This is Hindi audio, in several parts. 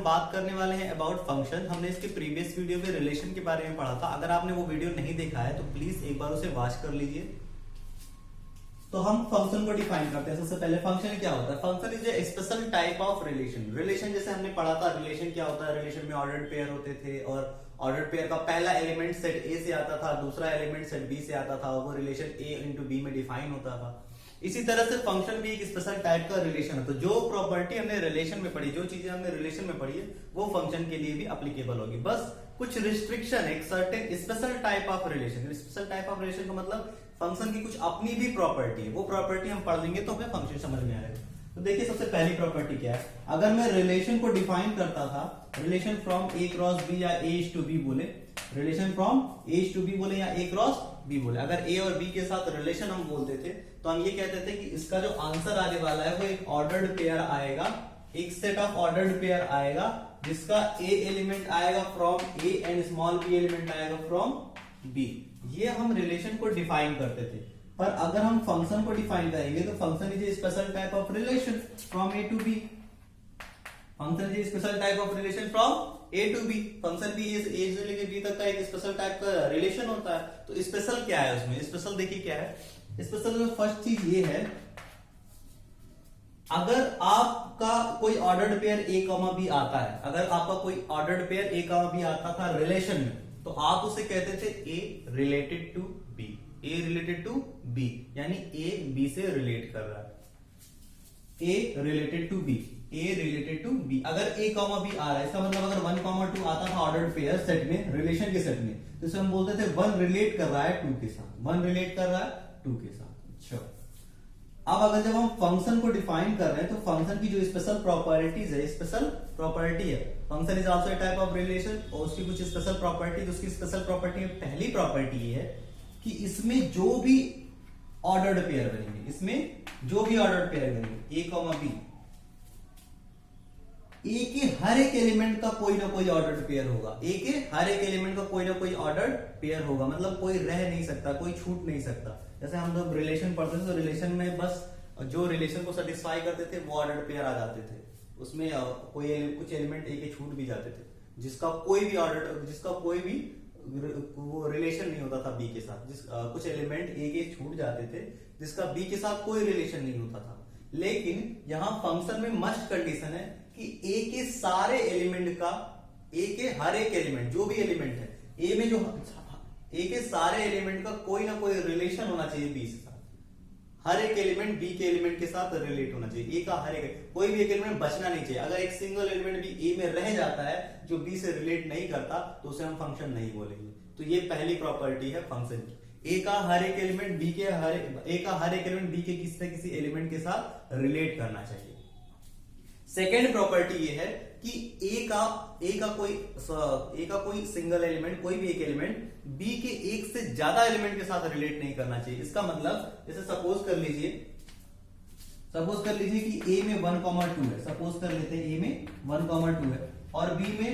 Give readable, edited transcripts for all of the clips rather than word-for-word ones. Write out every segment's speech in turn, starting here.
बात करने वाले हैं अबाउट फंक्शन। हमने इसके प्रीवियस वीडियो में रिलेशन के बारे में पढ़ा था। अगर आपने वो वीडियो नहीं देखा है तो प्लीज एक बार उसे वॉच कर लीजिए। तो हम फंक्शन को डिफाइन करते हैं। सबसे पहले फंक्शन क्या होता है? Function is a special type of relation. Relation जैसे हमने पढ़ा था, रिलेशन क्या होता है? रिलेशन में ऑर्डर्ड पेयर होते थे और ऑर्डर्ड पेयर का पहला एलिमेंट सेट ए से आता था, दूसरा एलिमेंट सेट बी से आता था, वो रिलेशन ए इंटू बी में डिफाइन होता था। इसी तरह से फंक्शन भी एक स्पेशल टाइप का रिलेशन है। तो जो प्रॉपर्टी हमने रिलेशन में पढ़ी, जो चीजें हमने रिलेशन में पढ़ी है, वो फंक्शन के लिए भी एप्लीकेबल होगी। बस कुछ रिस्ट्रिक्शन, एक certain special type of relation. Special type of relation का मतलब फंक्शन की कुछ अपनी भी प्रॉपर्टी है, वो प्रॉपर्टी हम पढ़ लेंगे तो हमें फंक्शन समझ में आएगा। तो देखिए सबसे पहली प्रॉपर्टी क्या है। अगर मैं रिलेशन को डिफाइन करता था, relation from A cross B या ए टू बी बोले, relation from A to B बोले या ए क्रॉस बी बोले, अगर ए और बी के साथ रिलेशन हम बोलते थे तो हम ये कहते थे कि इसका जो आंसर आने वाला है वो एक ऑर्डर्ड पेयर आएगा, एक सेट ऑफ ऑर्डर्ड पेयर आएगा जिसका ए एलिमेंट आएगा from A and small b element आएगा फ्रॉम बी। ये हम रिलेशन को डिफाइन करते थे। पर अगर हम फंक्शन को डिफाइन करेंगे तो function is a special type of relation from A to B. Function is a special type of relation from A to B. Function भी ए से लेकर बी तक का एक स्पेशल टाइप का रिलेशन होता है। तो स्पेशल क्या है उसमें? स्पेशल देखिए क्या है स्पेशल में। फर्स्ट चीज ये है, अगर आपका कोई ordered pair A comma B आता है, अगर आपका कोई ordered pair A comma B आता था रिलेशन में, तो आप उसे कहते थे A related to B. A related to B यानी ए बी से रिलेट कर रहा है। A related to B, A related to B. अगर ए कॉमा बी आ रहा है, इसका मतलब अगर 1 कॉमा 2 आता था ऑर्डर्ड पेयर सेट में, रिलेशन के सेट में, तो इसे हम बोलते थे 1 रिलेट कर रहा है 2 के साथ, 1 रिलेट कर रहा है 2 के साथ। अच्छा, अब अगर जब हम फंक्शन को डिफाइन कर रहे हैं तो फंक्शन की जो स्पेशल प्रॉपर्टीज है, स्पेशल प्रॉपर्टी है, function is also a type of relation और उसकी कुछ स्पेशल प्रॉपर्टी, तो उसकी स्पेशल प्रॉपर्टी में पहली प्रॉपर्टी ये है कि इसमें जो भी ऑर्डर्ड पेयर बनेंगे, इसमें जो भी ऑर्डर्ड पेयर बनेंगे ए कॉमा बी, ए के हर एक एलिमेंट का कोई ना कोई ऑर्डर्ड पेयर होगा। ए के हर एक एलिमेंट का कोई ना कोई ऑर्डर्ड पेयर होगा, मतलब कोई रह नहीं सकता, कोई छूट नहीं सकता। जैसे हम जब रिलेशन पढ़ते थे तो रिलेशन में बस जो रिलेशन को सेटिस्फाई करते थे वो ऑर्डर्ड पेयर आ जाते थे, उसमें कोई कुछ एलिमेंट ए के छूट भी जाते थे, जिसका कोई भी ऑर्डर, जिसका कोई भी वो रिलेशन नहीं होता था बी के साथ। कुछ एलिमेंट ए के छूट जाते थे जिसका बी के साथ कोई रिलेशन नहीं होता था। लेकिन यहां फंक्शन में मस्ट कंडीशन है कि ए के सारे एलिमेंट का, ए के हर एक एलिमेंट, जो भी एलिमेंट है ए में, जो ए के सारे एलिमेंट का कोई ना कोई रिलेशन होना चाहिए बी के साथ। हर एक एलिमेंट बी के एलिमेंट के साथ रिलेट होना चाहिए। ए का हर एक, कोई भी एक एलिमेंट बचना नहीं चाहिए। अगर एक सिंगल एलिमेंट भी ए में रह जाता है जो बी से रिलेट नहीं करता तो उसे हम फंक्शन नहीं बोलेंगे। तो ये पहली प्रॉपर्टी है फंक्शन की। ए का हर एक एलिमेंट बी के ए का हर एक एलिमेंट बी के किसी न किसी एलिमेंट के साथ रिलेट करना चाहिए। सेकेंड प्रॉपर्टी ये है कि ए का कोई सिंगल एलिमेंट, कोई भी एक एलिमेंट बी के एक से ज्यादा एलिमेंट के साथ रिलेट नहीं करना चाहिए। इसका मतलब जैसे सपोज कर लीजिए कि ए में 1,2 है, सपोज कर लेते हैं ए में 1,2 है और बी में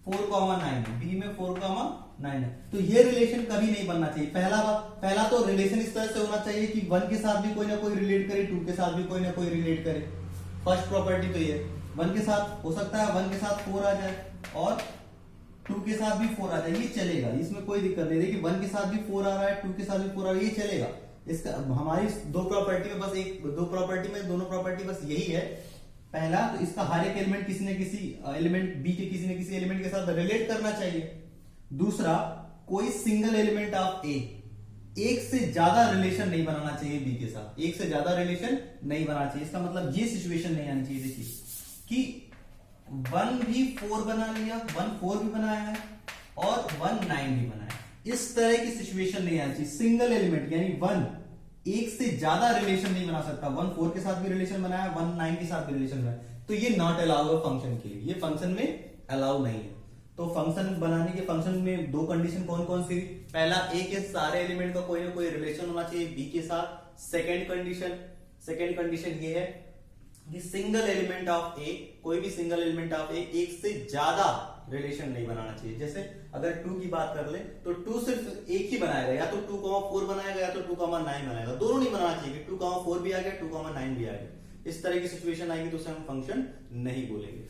4,9 है, बी में 4,9 है। तो ये रिलेशन कभी नहीं बनना चाहिए। पहला तो रिलेशन इस तरह से होना चाहिए कि 1 के साथ भी कोई ना कोई रिलेट करे, 2 के साथ भी कोई ना कोई रिलेट करे। फर्स्ट प्रॉपर्टी तो ये 1 के साथ हो सकता है 1 के साथ 4 आ जाए और 2 के साथ भी 4 आ जाए, ये चलेगा, इसमें कोई दिक्कत नहीं। देखिए 1 के साथ भी 4 आ रहा है, 2 के साथ भी 4 आ रहा है, ये चलेगा। इसका हमारी दो प्रॉपर्टी में दोनों प्रॉपर्टी बस यही है। पहला तो इसका हर एक एलिमेंट किसी न किसी एलिमेंट बी के किसी न किसी एलिमेंट के साथ रिलेट करना चाहिए। दूसरा, कोई सिंगल एलिमेंट ऑफ ए एक से ज्यादा रिलेशन नहीं बनाना चाहिए बी के साथ, एक से ज्यादा रिलेशन नहीं बनाना चाहिए। इसका मतलब ये सिचुएशन नहीं आनी चाहिए देखिए कि 1 भी 4 बना लिया, 1 4 भी बनाया है और 1 9 भी बनाया, इस तरह की सिचुएशन नहीं आनी चाहिए। सिंगल एलिमेंट यानी 1 एक से ज्यादा रिलेशन नहीं बना सकता। 1 4 के साथ भी रिलेशन बनाया, 1 9 के साथ भी रिलेशन बनाया, तो ये नॉट अलाउ है फंक्शन के लिए, ये फंक्शन में अलाउ नहीं है। तो फंक्शन बनाने के, फंक्शन में दो कंडीशन कौन कौन सी? पहला, ए के सारे एलिमेंट का कोई ना कोई रिलेशन होना चाहिए बी के साथ। सेकेंड कंडीशन ये है कि सिंगल एलिमेंट ऑफ ए, कोई भी सिंगल एलिमेंट ऑफ ए एक से ज्यादा रिलेशन नहीं बनाना चाहिए। जैसे अगर 2 की बात कर ले तो 2 सिर्फ एक ही बनाएगा, या तो 2,4 बनाएगा या तो 2,9 बनाएगा, दोनों नहीं बनाना चाहिए। 2,4 भी आ गया, 2,9 भी आ गया। इस तरह की सिचुएशन आएगी तो उसे हम फंक्शन नहीं बोलेंगे।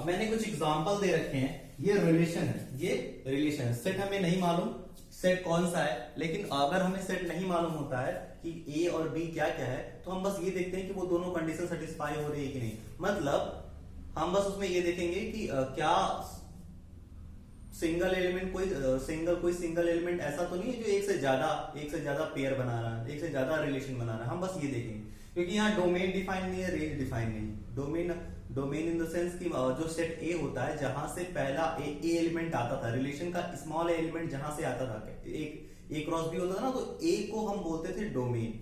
मैंने कुछ एग्जांपल दे रखे हैं, ये रिलेशन है, ये रिलेशन है। सेट हमें नहीं मालूम सेट कौन सा है, लेकिन अगर हमें सेट नहीं मालूम होता है कि ए और बी क्या क्या है, तो हम बस ये देखते हैं कि वो दोनों कंडीशन सेटिस्फाई हो रही है कि नहीं। मतलब हम बस उसमें ये देखेंगे कि क्या सिंगल एलिमेंट कोई सिंगल एलिमेंट ऐसा तो नहीं है जो एक से ज्यादा पेयर बना रहा है, एक से ज्यादा रिलेशन बना रहा है। हम बस ये देखेंगे, क्योंकि यहाँ डोमेन डिफाइन नहीं है, रेंज डिफाइन नहीं। डोमेन इन द सेंस कि जो सेट ए होता है जहां से पहला ए एलिमेंट आता था, रिलेशन का स्मॉल एलिमेंट जहां से आता था, एक ए क्रॉस बी होता था ना, तो ए को हम बोलते थे डोमेन।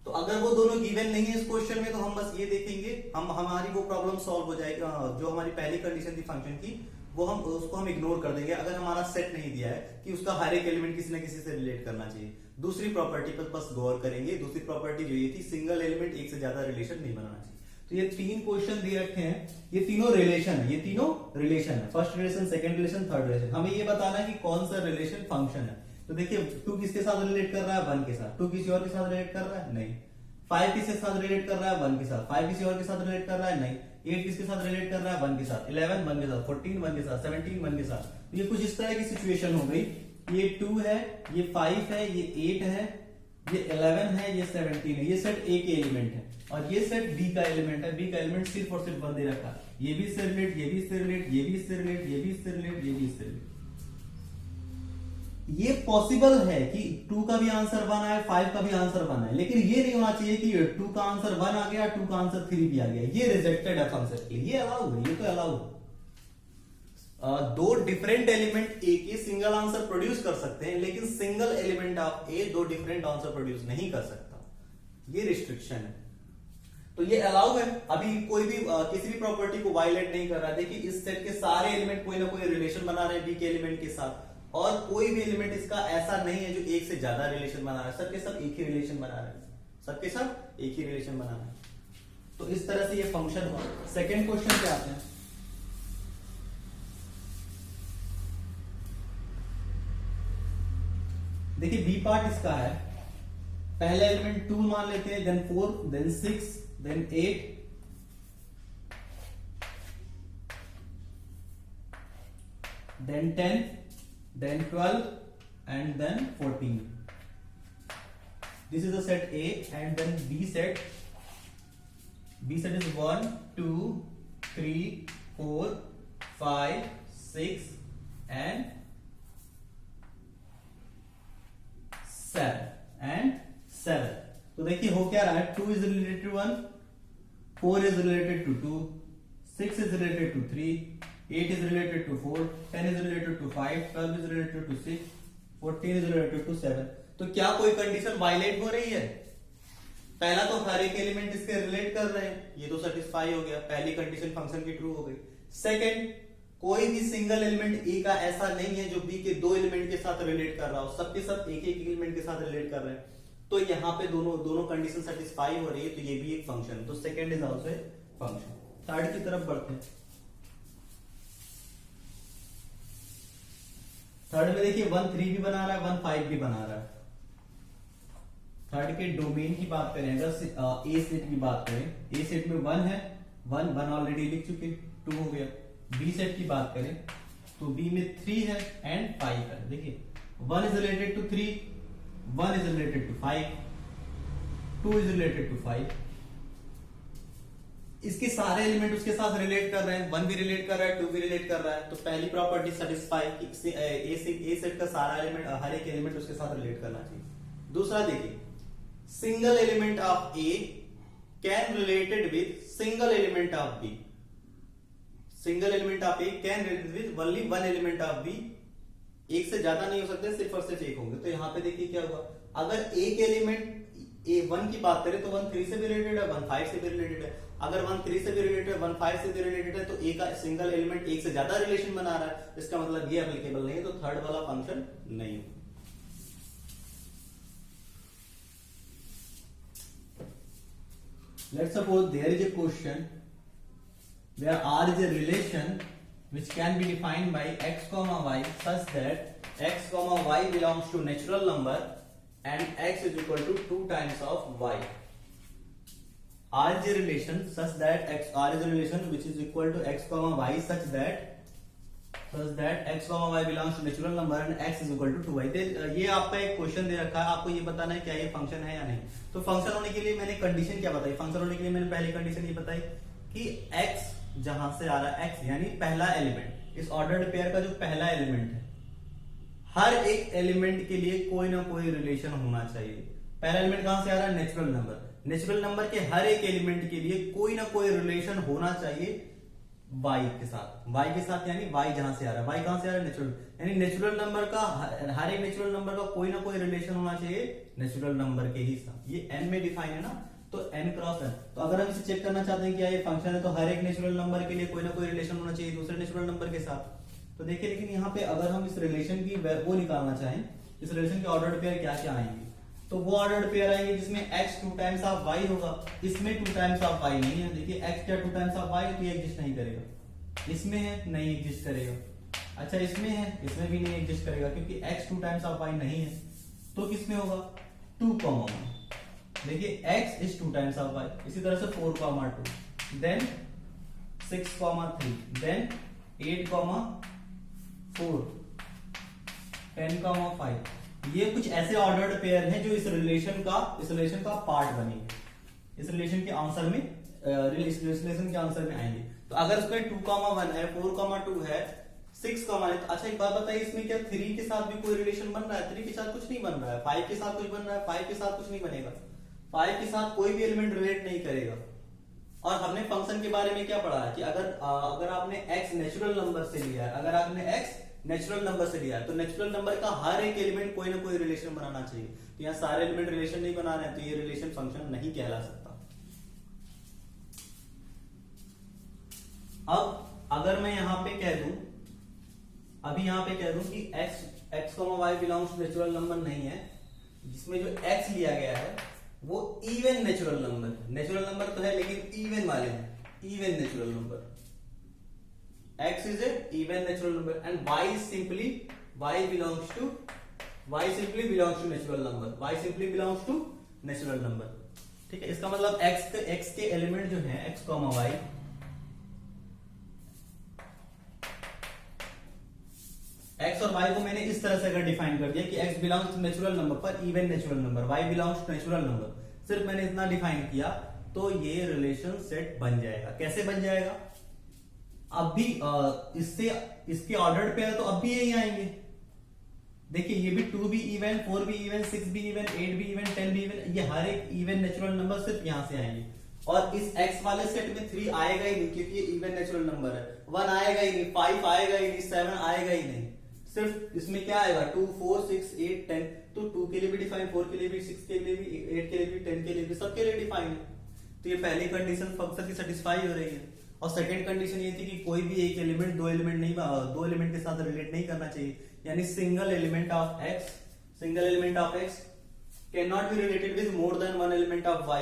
तो अगर वो दोनों गिवन नहीं है इस क्वेश्चन में, तो हम बस ये देखेंगे, हमारी वो प्रॉब्लम सॉल्व हो जाएगी। जो हमारी पहली कंडीशन थी फंक्शन की, वो उसको हम इग्नोर कर देंगे अगर हमारा सेट नहीं दिया है कि उसका हर एक एलिमेंट किसी ना किसी से रिलेट करना चाहिए। दूसरी प्रॉपर्टी पर बस गौर करेंगे। दूसरी प्रॉपर्टी जो ये थी, सिंगल एलिमेंट एक से ज्यादा रिलेशन नहीं बनाना चाहिए। तो ये 3 क्वेश्चन दे रखे हैं, ये तीनों रिलेशन है, ये तीनों रिलेशन है, first relation, second relation, third relation. हमें ये बताना है कि कौन सा रिलेशन फंक्शन है। तो देखिए 2 किसके साथ रिलेट कर रहा है, 1 के साथ। 2 किसी और के साथ रिलेट कर रहा है, नहीं। 5 किसके साथ रिलेट कर रहा है, 1 के साथ। 5 किसी और के साथ रिलेट कर रहा है, नहीं। 8 किसके साथ रिलेट कर रहा है, 1 के साथ। 11 1 के साथ, 14 1 के साथ, 17 1 के साथ। तो ये कुछ इस तरह की सिचुएशन हो गई। ये 2 है, ये 5 है, ये 8 है, ये 11 है, ये 17 है। ये सेट ए के एलिमेंट है और ये सेट बी का एलिमेंट है। बी का एलिमेंट सिर्फ और सिर्फ 1 दे रखा है। ये भी इससे रिलेट, ये भी इससे रिलेट, ये भी इससे रिलेट, ये भी इससे रिलेट, ये भी इससे रिलेट। ये पॉसिबल है कि 2 का भी आंसर 1 आए, 5 का भी आंसर 1 आए, लेकिन ये नहीं होना चाहिए कि 2 का आंसर 1 आ गया, 2 का आंसर 3 भी आ गया। ये रिजेक्टेड है फंक्शन के लिए, ये अलाउ है, ये तो अलाउ है। 2 डिफरेंट एलिमेंट ए के सिंगल आंसर प्रोड्यूस कर सकते हैं, लेकिन single element of A 2 different answer produce नहीं कर सकता। ये रिस्ट्रिक्शन है, तो ये अलाउ है। अभी कोई भी किसी भी प्रॉपर्टी को वायलेट नहीं कर रहा। देखिए इस सेट के सारे एलिमेंट कोई ना कोई रिलेशन बना रहे हैं बी के एलिमेंट के साथ, और कोई भी एलिमेंट इसका ऐसा नहीं है जो एक से ज्यादा रिलेशन बना रहा है। सबके सब एक ही रिलेशन बना रहे हैं, सबके सब एक ही रिलेशन बना रहे हैं। तो इस तरह से ये फंक्शन हुआ। सेकेंड क्वेश्चन पे आते हैं। देखिए बी पार्ट इसका है, पहला एलिमेंट 2 मान लेते हैं, then 4, then 6, then 8, then 10, then 12, and then 14. This is the set A, and then B set. B set is 1, 2, 3, 4, 5, 6, and 7. तो देखिए हो क्या रहा है, 2 is related to 1, 4 is related to 2, 6 is related to 3, 8 is related to 4, 10 is related to 5, 12 is related to 6, 14 is related to 7. तो क्या कोई कंडीशन वायलेट हो रही है? पहला तो हर एक एलिमेंट इसके रिलेट कर रहे हैं, ये तो सेटिस्फाई हो गया, पहली कंडीशन फंक्शन की ट्रू हो गई। सेकंड, कोई भी सिंगल एलिमेंट ए का ऐसा नहीं है जो बी के 2 एलिमेंट के साथ रिलेट कर रहा हो, सबके सब एक एक एलिमेंट के साथ रिलेट कर रहे हैं। तो यहाँ पे दोनों कंडीशन सेटिस्फाई हो रही है, तो ये भी एक फंक्शन है। तो second is also a function. Third की तरफ बढ़ते हैं। थर्ड में देखिए 1 3 भी बना रहा है, 1 5 भी बना रहा है। थर्ड के डोमेन की बात करें, अगर ए सेट की बात करें, ए सेट में 1 है, 1 ऑलरेडी लिख चुके, 2 हो गया। बी सेट की बात करें तो बी में 3 है एंड 5 है। देखिए 1 is related to 3, 1 is related to 5, 2 is related to 5. इसके सारे एलिमेंट उसके साथ रिलेट कर रहे हैं, 1 भी रिलेट कर रहा है, 2 भी रिलेट कर रहा है। तो पहली प्रॉपर्टी सेटिस्फाई, ए सेट का सारा एलिमेंट, हर एक एलिमेंट उसके साथ रिलेट करना चाहिए। दूसरा देखिए, single element of A can related with single element of B. Single element of A can related with only 1 element of B. एक से ज्यादा नहीं हो सकते, सिर्फ और सिर्फ एक होंगे। तो यहाँ पे देखिए क्या हुआ, अगर एक एलिमेंट A1 की बात करें तो 1 3 से भी रिलेटेड है, 1 5 से भी रिलेटेड है। अगर 1 3 से भी रिलेटेड है, 1 5 से भी रिलेटेड है, तो ए का सिंगल एलिमेंट एक से ज्यादा रिलेशन बना रहा है, इसका मतलब ये एप्लीकेबल नहीं है, तो थर्ड वाला फंक्शन नहीं हो। Let's suppose there is a question where R is a relation which can be defined by x comma y such that x comma y belongs to natural number and x is equal to 2 times of y. R is a relation such that R is a relation which is equal to x comma y such that x comma y belongs to natural number and x is equal to 2y। ये आपका एक क्वेश्चन दे रखा है, आपको ये बताना है क्या ये फंक्शन है या नहीं। तो फंक्शन होने के लिए मैंने कंडीशन क्या बताई, फंक्शन होने के लिए मैंने पहली कंडीशन ये बताई कि x जहां से आ रहा है x यानी पहला एलिमेंट, इस ऑर्डर्ड पेयर का जो पहला एलिमेंट है, हर एक एलिमेंट के लिए कोई ना कोई रिलेशन होना चाहिए। पहला एलिमेंट कहां से आ रहा है, नेचुरल नंबर, नेचुरल नंबर के हर एक एलिमेंट के लिए कोई ना कोई रिलेशन होना चाहिए y के साथ, y के साथ यानी y जहां से आ रहा है, y कहां से आ रहा है, नेचुरल, यानी नेचुरल नंबर का हर एक नेचुरल नंबर का कोई ना कोई रिलेशन होना चाहिए नेचुरल नंबर के ही साथ। ये n में डिफाइन है ना, तो n क्रॉस n। तो अगर हम इसे चेक करना चाहते हैं क्या ये फंक्शन है, तो हर एक नेचुरल नंबर के लिए कोई ना कोई रिलेशन होना चाहिए दूसरे नेचुरल नंबर के साथ। तो देखिए, लेकिन यहाँ पे अगर हम इस रिलेशन की वो निकालना चाहें, इस रिलेशन के ऑर्डर्ड पेयर क्या क्या आएंगे, तो वो ऑर्डर्ड पेयर आएंगे जिसमें x 2 टाइम्स ऑफ y होगा, इसमें 2 टाइम्स ऑफ y नहीं है। देखिए x क्या 2 टाइम्स ऑफ y है, तो ये एग्जिस्ट नहीं करेगा, इसमें है नहीं एग्जिस्ट करेगा, अच्छा इसमें है, इसमें भी नहीं एग्जिस्ट करेगा क्योंकि x 2 टाइम्स ऑफ y नहीं है। तो किसमें होगा, 2 कॉमा 1। देखिए x is 2 times of y, इसी तरह से 4 comma 2, then 6 comma 3, then 8 comma 4, 10 comma 5। ये कुछ ऐसे ऑर्डर्ड पेयर हैं जो इस रिलेशन का पार्ट बनेंगे, इस रिलेशन के आंसर में आएंगे। तो अगर उसमें 2 कॉमा 1 है, 4 कॉमा 2 है, 6 कॉमा है, तो अच्छा एक बात बताइए, इसमें क्या 3 के साथ भी कोई रिलेशन बन रहा है, 3 के साथ कुछ नहीं बन रहा है, 5 के साथ कुछ बन रहा है, 5 के साथ कुछ नहीं बनेगा, 5 के साथ कोई भी एलिमेंट रिलेट नहीं करेगा। और हमने फंक्शन के बारे में क्या पढ़ा है कि अगर आपने x नेचुरल नंबर से लिया है, अगर आपने x नेचुरल नंबर से लिया है, तो नेचुरल नंबर का हर एक एलिमेंट कोई ना कोई रिलेशन बनाना चाहिए। तो यहाँ सारे एलिमेंट रिलेशन नहीं बना रहे हैं, तो ये रिलेशन फंक्शन नहीं कहला सकता। अब अगर मैं यहां पे कह दूं, अभी यहां पे कह दूं कि x y belongs to natural number नहीं है, जिसमें जो x लिया गया है वो इवन नेचुरल नंबर है, नेचुरल नंबर तो है लेकिन इवन वाले हैं, even natural number, x is a even natural number and y simply belongs to natural number, y simply belongs to natural number। ठीक है, इसका मतलब x के एलिमेंट जो हैं x y, x और y को मैंने इस तरह से अगर डिफाइन कर दिया कि x belongs to natural number पर even natural number, y belongs to natural number, सिर्फ मैंने इतना डिफाइन किया तो ये रिलेशन सेट बन जाएगा। कैसे बन जाएगा, अब भी इसके ऑर्डर्ड पेयर तो अब भी यही आएंगे। देखिए ये भी 2 भी इवन, 4 भी इवन, 6 भी इवन, 8 भी इवन, 10 भी इवन, ये हर एक इवन नेचुरल नंबर सिर्फ यहां से आएंगे। और इस x वाले सेट में 3 आएगा ही नहीं क्योंकि ये इवन नेचुरल नंबर है, 1 आएगा ही नहीं, 5 आएगा ही नहीं, 7 आएगा ही नहीं, सिर्फ इसमें क्या आएगा 2, 4, 6, 8, 10। तो 2 के लिए भी डिफाइन, 4 के लिए भी, 6 के लिए भी, 8 के लिए भी, 10 के लिए भी, सबके लिए डिफाइन है। तो ये पहली कंडीशन फंक्शन की सेटिस्फाई हो रही है। और सेकंड कंडीशन ये थी कि कोई भी एक एलिमेंट दो एलिमेंट के साथ रिलेट नहीं करना चाहिए, यानी single element of x can not be related with more than one element of y।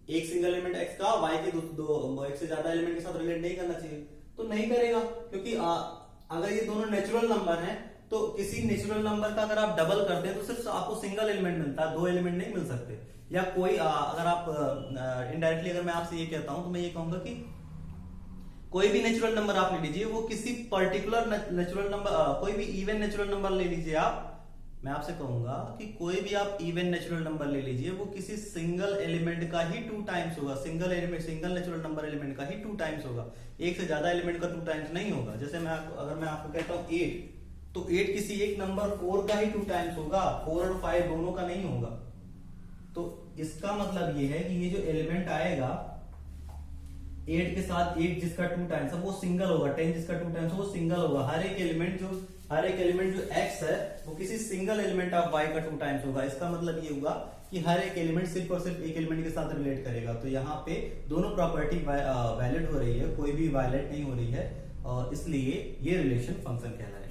एक सिंगल एलिमेंट x का y के दो एक से ज्यादा एलिमेंट के साथ रिलेट नहीं करना चाहिए, तो नहीं करेगा क्योंकि अगर ये दोनों नेचुरल नंबर हैं तो किसी नेचुरल नंबर का अगर आप डबल करते हैं तो सिर्फ आपको सिंगल एलिमेंट मिलता है, 2 एलिमेंट नहीं मिल सकते। या कोई अगर आप इनडायरेक्टली अगर मैं आपसे ये कहता हूं तो मैं ये कहूंगा कि कोई भी नेचुरल नंबर आप ले लीजिए, वो किसी पर्टिकुलर नेचुरल नंबर, कोई भी इवन नेचुरल नंबर ले लीजिए आप, मैं आपसे कहूंगा कि कोई भी आप इवन नेचुरल नंबर ले लीजिए, वो किसी सिंगल एलिमेंट का ही 2 टाइम्स होगा, सिंगल नेचुरल नंबर एलिमेंट का ही 2 टाइम्स होगा, एक से ज्यादा एलिमेंट का 2 टाइम्स नहीं होगा। जैसे अगर मैं आपको कहता हूं 8, तो 8 किसी एक नंबर 4 का ही 2 टाइम्स होगा, 4 और 5 दोनों का नहीं होगा। तो इसका मतलब ये है कि ये जो एलिमेंट आएगा 8 के साथ 8 जिसका 2 टाइम्स है वो सिंगल होगा, 10 जिसका 2 टाइम्स है वो सिंगल होगा। हर एक एलिमेंट जो x है वो किसी सिंगल एलिमेंट ऑफ y का 2 टाइम्स होगा। इसका मतलब ये होगा कि हर एक एलिमेंट सिर्फ और सिर्फ एक एलिमेंट के साथ रिलेट करेगा। तो यहाँ पे दोनों प्रॉपर्टी वैलिड हो रही है, कोई भी वायलेट नहीं हो रही है, और इसलिए ये रिलेशन फंक्शन कहलाएगा।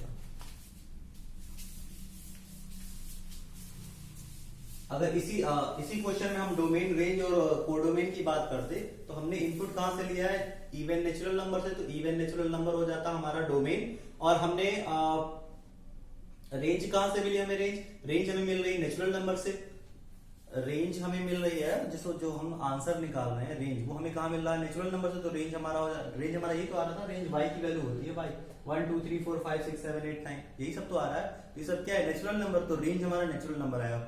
अगर इसी क्वेश्चन में हम डोमेन, रेंज और कोडोमेन की बात करते तो हमने इनपुट कहां से लिया है, इवन नेचुरल नंबर से, तो इवन नेचुरल नंबर हो जाता हमारा डोमेन। और हमने रेंज कहां से मिली हमें, रेंज हमें मिल रही नेचुरल नंबर से, रेंज हमें मिल रही है, जिसको जो हम आंसर निकाल रहे हैं रेंज, वो हमें कहाँ मिल रहा है, नेचुरल नंबर से। तो रेंज हमारा ये तो आ रहा था, रेंज y की वैल्यू होती है y 1 2 3 4 5 6 7 8 9, यही सब तो आ रहा है। ये सब क्या है, नेचुरल नंबर। तो रेंज हमारा नेचुरल नंबर आएगा।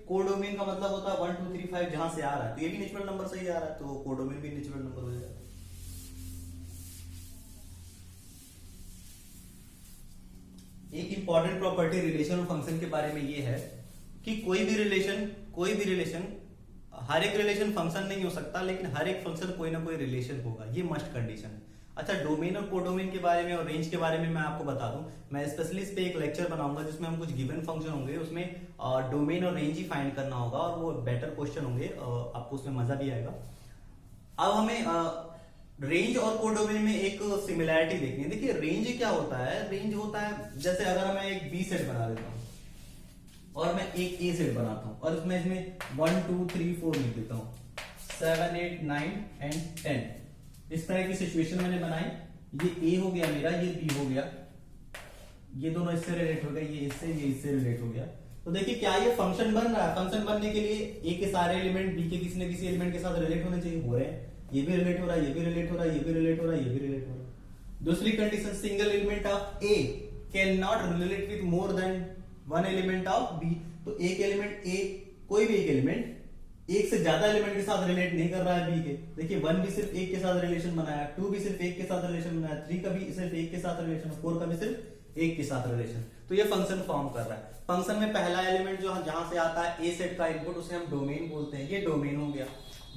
कोडोमेन का मतलब होता है 1 2 3 5 जहां से आ रहा है, तो ये भी नेचुरल नंबर से ही आ रहा है, तो कोडोमेन भी नेचुरल नंबर हो जाएगा। एक इंपॉर्टेंट प्रॉपर्टी रिलेशन और फंक्शन के बारे में ये है कि कोई भी रिलेशन हर एक रिलेशन फंक्शन नहीं हो सकता, लेकिन हर एक फंक्शन कोई ना कोई रिलेशन होगा, ये मस्ट कंडीशन है। अच्छा, डोमेन और कोडोमेन के बारे में और रेंज के बारे में मैं आपको बता दूं, मैं स्पेशली इस पे एक लेक्चर बनाऊंगा जिसमें हम कुछ गिवन फंक्शन होंगे, उसमें डोमेन और रेंज ही फाइंड करना होगा, और वो बेटर क्वेश्चन होंगे, आपको उसमें मजा भी आएगा। अब हमें रेंज और कोडोमेन में एक सिमिलैरिटी देखनी है। देखिए रेंज क्या होता है, रेंज होता है जैसे अगर मैं एक बी सेट बना देता हूं और मैं एक ए सेट बनाता हूं, और इसमें 1 2 3 4 लिख देता हूं, 7 8 9 एंड 10, इस तरह की सिचुएशन मैंने बनाई। ये ए हो गया मेरा, ये बी हो गया, ये दोनों इससे रिलेट हो गए, ये इससे रिलेट हो गया। तो देखिए क्या ये फंक्शन बन रहा है। फंक्शन बनने के लिए ए के सारे एलिमेंट बी के किसी न किसी एलिमेंट के साथ रिलेट होने चाहिए, हो रहे हैं। ये भी रिलेट हो रहा है, ये भी रिलेट हो रहा है, ये भी रिलेट हो रहा है, ये भी रिलेट हो रहा है। दूसरी condition, single element of A can not relate with more than one element of B. तो एक एलिमेंट ए, कोई भी एक एलिमेंट एक से ज्यादा एलिमेंट के साथ रिलेट नहीं कर रहा है बी के। देखिए 1 भी सिर्फ एक के साथ रिलेशन बनाया, 2 भी सिर्फ एक के साथ रिलेशन बनाया, 3 का भी सिर्फ एक के साथ रिलेशन, 4 का भी सिर्फ एक के साथ रिलेशन। तो ये फंक्शन फॉर्म कर रहा है। फंक्शन में पहला एलिमेंट जो जहां से आता है ए सेट का इनपुट, उसे हम डोमेन बोलते हैं। ये डोमेन हो गया,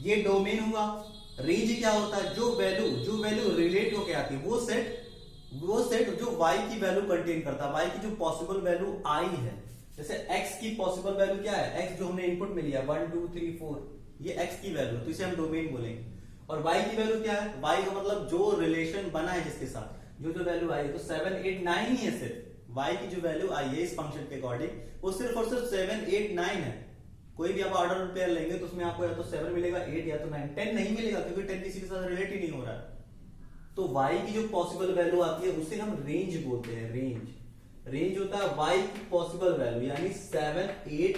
ये डोमेन हुआ। रेंज क्या होता है, जो वैल्यू रिलेट होके आती है, वो सेट जो y की वैल्यू कंटेन करता है, y की जो पॉसिबल वैल्यू आई है। जैसे x की पॉसिबल वैल्यू क्या है, x जो हमने इनपुट में लिया 1 2 3 4, ये x की वैल्यू, तो इसे हम डोमेन बोलेंगे। और y की वैल्यू क्या है, y का मतलब जो रिलेशन बना है जिसके साथ, जो वैल्यू आई है। तो 7 8 9 ही है सिर्फ, y की जो वैल्यू आई है इस फंक्शन के अकॉर्डिंग, वो सिर्फ और सिर्फ 7 8 9 है। कोई भी आप ऑर्डर पेयर लेंगे तो उसमें आपको या तो 7 मिलेगा, 8 या तो 9, 10 नहीं मिलेगा, क्योंकि 10 किसी के साथ रिलेट ही नहीं हो रहा है। तो y की जो पॉसिबल वैल्यू आती है उसे हम रेंज बोलते हैं। रेंज होता है y की पॉसिबल वैल्यू, यानी 7 8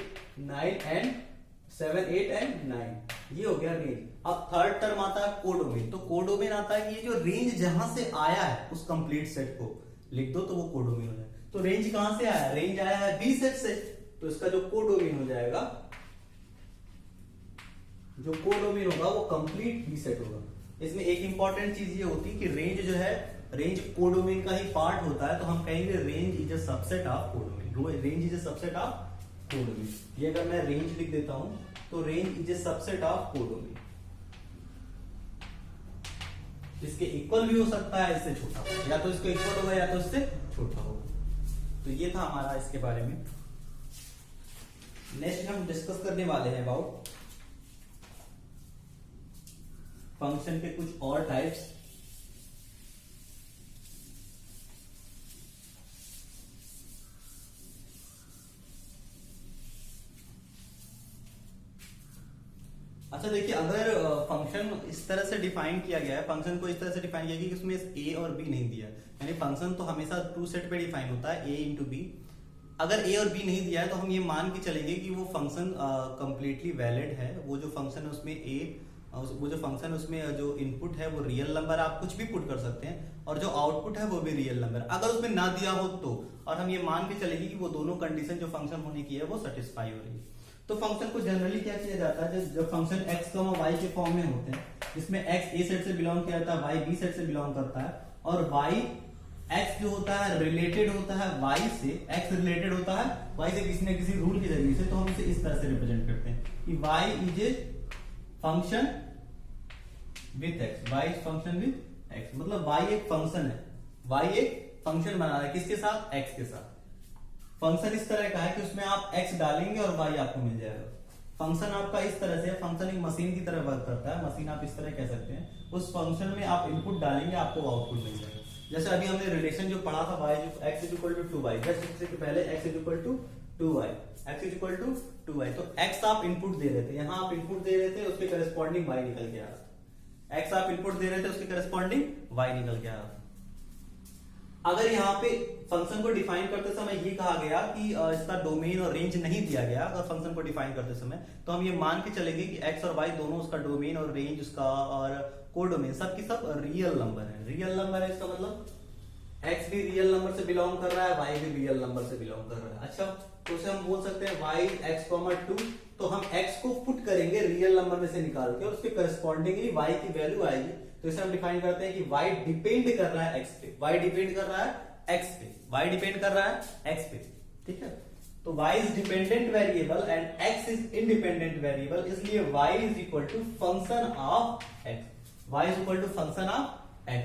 एंड 9, ये हो गया रेंज। अब थर्ड टर्म आता है कोडोमेन। तो कोडोमेन आता है कि ये जो रेंज जहां से आया है उस कंप्लीट सेट को लिख दो तो वो कोडोमेन हो जाए। तो रेंज कहां से आया, रेंज आया है बी सेट से, तो इसका जो कोडोमेन हो जाएगा, जो कोडोमेन होगा वो कंप्लीट बी सेट होगा। इसमें एक इंपॉर्टेंट चीज ये होती है कि रेंज जो है, रेंज कोडोमेन का ही पार्ट होता है, तो हम कहेंगे range is a subset of codomain. Range is a subset of codomain. ये अगर मैं रेंज लिख देता हूं तो range is a subset of codomain. इसके इक्वल भी हो सकता है, इससे छोटा, या तो इसके इक्वल होगा या तो इससे छोटा होगा। तो ये था हमारा इसके बारे में। नेक्स्ट हम डिस्कस करने वाले हैं अबाउट फंक्शन के कुछ और टाइप्स। अच्छा देखिए, अगर फंक्शन इस तरह से डिफाइन किया गया है, फंक्शन को इस तरह से डिफाइन किया गया कि उसमें ए और बी नहीं दिया, यानी फंक्शन तो हमेशा ट्रू सेट पे डिफाइन होता है, ए इंटू बी। अगर ए और बी नहीं दिया है तो हम ये मान के चलेंगे कि वो फंक्शन कंप्लीटली वैलिड है। वो जो फंक्शन है उसमें वो जो फंक्शन है उसमें जो इनपुट है वो रियल नंबर, आप कुछ भी पुट कर सकते हैं, और जो आउटपुट है वो भी रियल नंबर। अगर उसमें ना दिया हो तो, और हम ये मान के चलेंगे कि वो दोनों कंडीशन जो फंक्शन होने की है वो सेटिस्फाई हो रही है, तो फंक्शन को जनरली क्या किया जाता है, जब फंक्शन x, y के फॉर्म में होते हैं, जिसमें x a सेट से बिलोंग किया जाता है, y b सेट से बिलोंग करता है, और y x जो होता है रिलेटेड होता है y से, x रिलेटेड होता है y से किसी न किसी रूल के जरिए से, तो हम इसे इस तरह से रिप्रेजेंट करते हैं कि y is a function with x, y is function with x, मतलब y एक फंक्शन है, y एक फंक्शन बना रहा है किसके साथ, x के साथ। फंक्शन इस तरह का है कि उसमें आप x डालेंगे और y आपको मिल जाएगा। फंक्शन आपका इस तरह से, फंक्शन एक मशीन की तरह वर्क करता है, मशीन आप इस तरह कह सकते हैं। उस फंक्शन में आप इनपुट डालेंगे, आपको आउटपुट मिल जाएगा। जैसे अभी हमने रिलेशन जो पढ़ा था x is equal to 2y, just इससे पहले x is equal to 2y, x is equal to 2y, तो x आप इनपुट दे रहे थे, यहाँ आप इनपुट दे रहे थे, उसके करस्पॉन्डिंग y निकल के आ रहा था। x आप इनपुट दे रहे थे, उसके करस्पॉन्डिंग y निकल के आ रहा था। अगर यहाँ पे फंक्शन को डिफाइन करते समय ये कहा गया कि इसका डोमेन और रेंज नहीं दिया गया, अगर फंक्शन को डिफाइन करते समय, तो हम ये मान के चलेंगे कि एक्स और वाई दोनों उसका डोमेन और रेंज उसका और कोडोमेन सब की सब रियल नंबर है। रियल नंबर है, इसका मतलब एक्स भी रियल नंबर से बिलोंग कर रहा है, वाई भी रियल नंबर से बिलोंग कर रहा है। अच्छा, तो उसे हम बोल सकते हैं वाई एक्स कॉमा 2, तो हम एक्स को पुट करेंगे रियल नंबर में से निकाल के और उसके करस्पॉन्डिंगली वाई की वैल्यू आएगी। तो इसे हम डिफाइन करते हैं कि y डिपेंड कर रहा है x पे, y डिपेंड कर रहा है x पे, y डिपेंड कर रहा है x पे, ठीक है। तो y is dependent variable and x is independent variable, इसलिए y is equal to function of x, y is equal to function of x,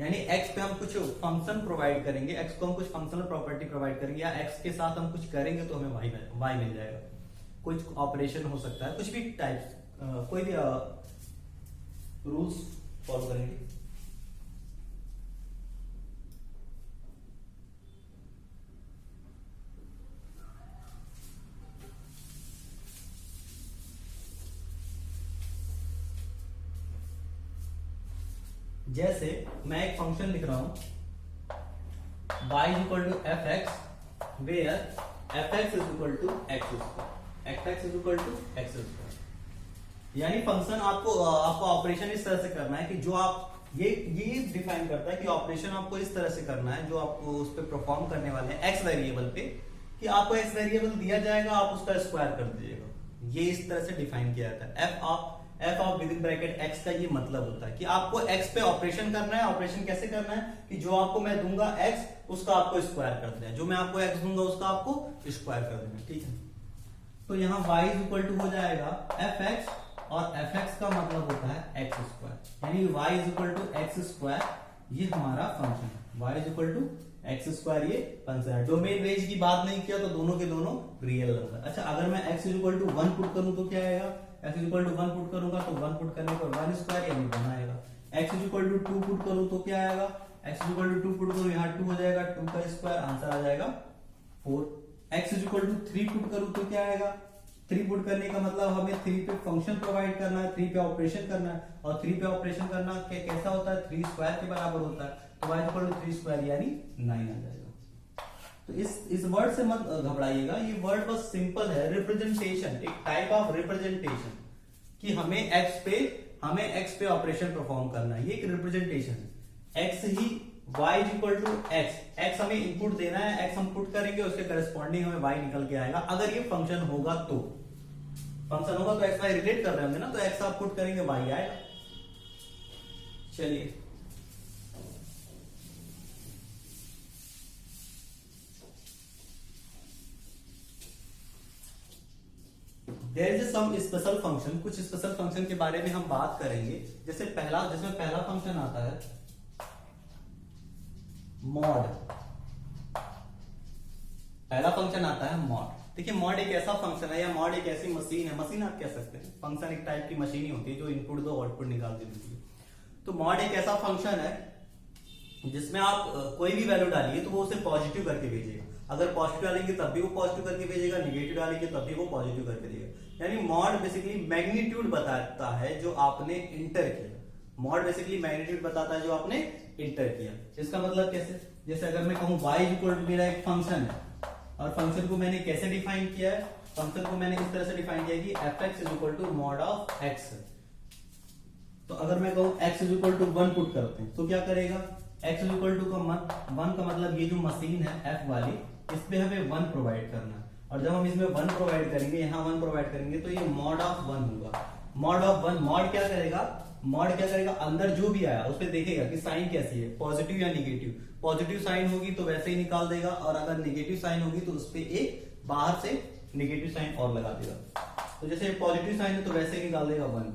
यानी x पे हम कुछ फंक्शन प्रोवाइड करेंगे, x को हम कुछ फंक्शनल प्रॉपर्टी प्रोवाइड करेंगे या x के साथ हम कुछ करेंगे तो हमें y मिल जाएगा। कुछ ऑपरेशन हो सकता है, कुछ भी टाइप, कोई भी रूल्स फॉलो करेंगे। जैसे मैं एक फंक्शन लिख रहा हूं y is equal to f x, where f x is equal to x square, f x is equal to x square. यानी फंक्शन आपको ऑपरेशन इस तरह से करना है कि जो आप ये डिफाइन करता है कि ऑपरेशन आपको इस तरह से करना है, जो आपको उस पर परफॉर्म करने वाले हैं एक्स वेरिएबल पे, कि आपको एक्स वेरिएबल दिया जाएगा, आप उसका स्क्वायर कर दीजिएगा। ये इस तरह से डिफाइन किया जाता है। F of with in bracket x का ये मतलब होता है कि आपको एक्स पे ऑपरेशन करना है। ऑपरेशन कैसे करना है कि जो आपको मैं दूंगा एक्स, उसका आपको स्क्वायर कर देना है, जो मैं आपको एक्स दूंगा उसका आपको स्क्वायर कर देना, ठीक है। तो यहाँ y इज इक्वल टू हो जाएगा एफ एक्स, और एफ एक्स का मतलब होता है एक्स स्क्वायर, यानी y is equal to x square, ये हमारा फंक्शन है। y is equal to x square, ये फंक्शन है। डोमेन रेंज की बात नहीं किया तो दोनों के दोनों रियल नंबर। अच्छा, अगर मैं x is equal to 1 put करूं तो क्या आएगा? x is equal to 1 put करूंगा तो 1 पुट करने पर 1 स्क्वायर यानी 1 आएगा। x is equal to 2 put करूं तो क्या आएगा? x is equal to 2 put करूं, यहाँ 2 हो जाएगा, 2 का स्क्वायर, आंसर आ जाएगा 4। x is equal to 3 put करूं तो क्या आएगा? 3 पुट करने का मतलब हमें 3 पे फंक्शन प्रोवाइड करना है, 3 पे ऑपरेशन करना है, और 3 पे ऑपरेशन करना कैसा होता है? 3 स्क्वायर के बराबर होता है। तो y इक्वल टू 3 स्क्वायर यानी 9 आ जाएगा। तो इस वर्ड से मत घबराइएगा, ये वर्ड बस सिंपल है, रिप्रेजेंटेशन, एक टाइप ऑफ रिप्रेजेंटेशन, कि हमें x पे ऑपरेशन परफॉर्म करना है, ये एक रिप्रेजेंटेशन है। x ही y is equal to x हमें इनपुट देना है, x हम पुट करेंगे, उसके करस्पॉन्डिंग हमें y निकल के आएगा। अगर ये फंक्शन होगा तो x y रिलेट कर रहे होंगे ना, तो x आप पुट करेंगे, y आएगा। चलिए there is some special function, कुछ स्पेशल फंक्शन के बारे में हम बात करेंगे। जिसमें पहला फंक्शन आता है मॉड। पहला फंक्शन आता है मॉड। देखिए, मॉड एक ऐसा फंक्शन है या मॉड एक ऐसी मशीन है, मशीन आप कह सकते हैं, फंक्शन एक टाइप की मशीन ही होती है जो इनपुट दो आउटपुट निकाल देती है। तो मॉड एक ऐसा फंक्शन है जिसमें आप कोई भी वैल्यू डालिए तो वो उसे पॉजिटिव करके भेजेगा। अगर पॉजिटिव डालेंगे तब भी वो पॉजिटिव करके भेजेगा, निगेटिव डालेंगे तब भी वो पॉजिटिव करके देगा। यानी मॉड बेसिकली मैग्नीट्यूड बताता है जो आपने इंटर किया। मॉड बेसिकली मैग्नीट्यूड बताता है जो आपने इंटर किया। इसका मतलब कैसे? जैसे अगर मैं कहूं y इक्वल टू मेरा एक फंक्शन है, और फंक्शन को मैंने कैसे डिफाइन किया है? फंक्शन को मैंने इस तरह से डिफाइन किया कि f x is equal to mod of x. तो अगर मैं कहूं x is equal to 1 put करते हैं तो क्या करेगा? x इज इक्वल टू का 1 का मतलब ये जो मशीन है f वाली, इस पे हमें 1 प्रोवाइड करना है, और जब हम इसमें 1 प्रोवाइड करेंगे, यहाँ 1 प्रोवाइड करेंगे, तो ये मॉड ऑफ 1 होगा। मॉड ऑफ 1, मॉड क्या करेगा? अंदर जो भी आया उस पे देखेगा कि साइन कैसी है, पॉजिटिव या निगेटिव। पॉजिटिव साइन होगी तो वैसे ही निकाल देगा, और अगर निगेटिव साइन होगी तो उस पे एक बाहर से निगेटिव साइन और लगा देगा। तो जैसे पॉजिटिव साइन है तो वैसे ही निकाल देगा 1।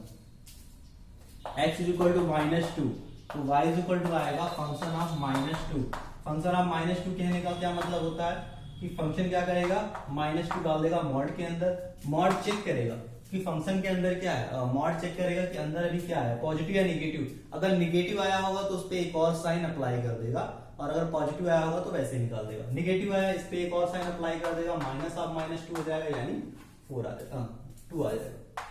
x इज इक्वल टू -2, तो y इज इक्वल टू आएगा फंक्शन ऑफ -2। फंक्शन ऑफ -2 कहने का क्या मतलब होता है कि फंक्शन क्या करेगा? -2 डाल देगा मॉड के अंदर। मॉड चेक करेगा कि फंक्शन के अंदर क्या है, मॉड चेक करेगा कि अंदर अभी क्या है, पॉजिटिव या निगेटिव। अगर निगेटिव आया होगा तो उस पर एक और साइन अप्लाई कर देगा, और अगर पॉजिटिव आया होगा तो वैसे निकाल देगा। निगेटिव आया, इस पे एक और साइन अप्लाई कर देगा, माइनस ऑफ -2 हो जाएगा, यानी 4 आ जाएगा, 2 आ जाएगा,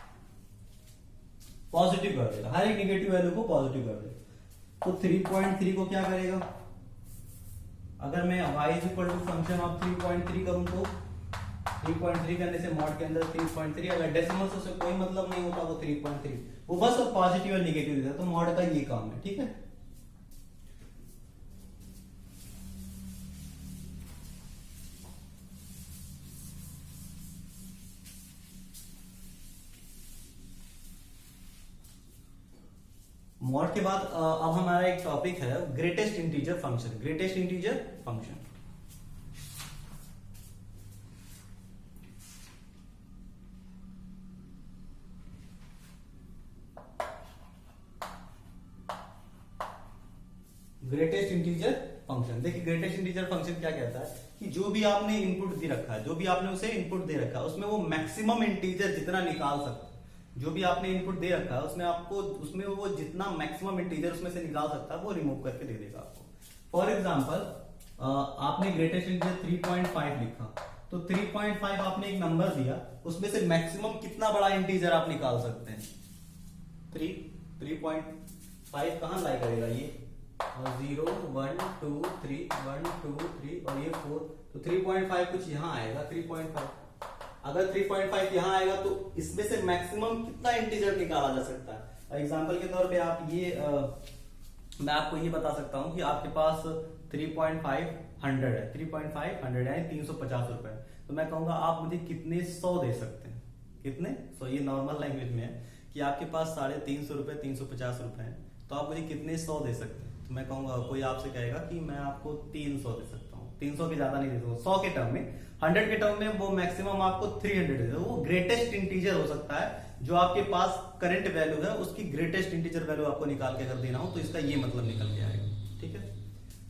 पॉजिटिव कर देगा। हर एक निगेटिव वैल्यू को पॉजिटिव कर देगा। तो 3.3 को क्या करेगा? अगर मैं y is equal to function of 3.3 करूं तो 3.3 करने से मॉड के अंदर 3.3, अगर डेसिमल से कोई मतलब नहीं होता वो 3.3, वो बस पॉजिटिव और निगेटिव देता है, तो मॉड का ये काम है। ठीक है, मॉड के बाद अब हमारा एक टॉपिक है greatest integer function. Greatest integer function greatest integer function, देखिए ग्रेटेस्ट इंटीजर फंक्शन क्या कहता है कि जो भी आपने इनपुट दे रखा है, जो भी आपने उसे इनपुट दे रखा है, उसमें वो मैक्सिमम इंटीजर जितना निकाल सकता है, जो भी आपने इनपुट दे रखा है उसमें आपको, उसमें वो जितना मैक्सिमम इंटीजर उसमें से निकाल सकता है वो रिमूव करके दे देगा आपको। फॉर एग्जांपल आपने ग्रेटेस्ट इंटीजर 3.5 लिखा, तो 3.5 आपने एक नंबर दिया, उसमें से मैक्सिमम कितना बड़ा इंटीजर आप निकाल सकते हैं? 3.5 कहां लाई करेगा ये? 0 1 2 3 1 2 3 और ये 4, तो 3.5 कुछ यहाँ आएगा 3.5। अगर 3.5 यहाँ आएगा तो इसमें से मैक्सिमम कितना इंटीजर निकाला जा सकता है? एग्जांपल के तौर पे आप ये मैं आपको ये बता सकता हूं कि आपके पास 3.5 100 है, 3.5 100 है 350 रुपए, तो मैं कहूंगा आप मुझे कितने 100 दे सकते हैं? कितने 100? ये नॉर्मल लैंग्वेज में है कि आपके पास 350 रुपए 350 रुपए है, तो आप मुझे कितने 100 दे सकते हैं? तो मैं कहूंगा, कोई आपसे कहेगा कि मैं आपको 300 दे सकता हूँ, 300 के ज्यादा नहीं दे सकता, 100 के टर्म में, 100 के टर्म में वो मैक्सिमम आपको 300 दे, वो ग्रेटेस्ट इंटीजर हो सकता है जो आपके पास करंट वैल्यू है, उसकी ग्रेटेस्ट इंटीजर वैल्यू आपको निकाल के अगर देना हो तो इसका ये मतलब निकल के आएगा। ठीक है,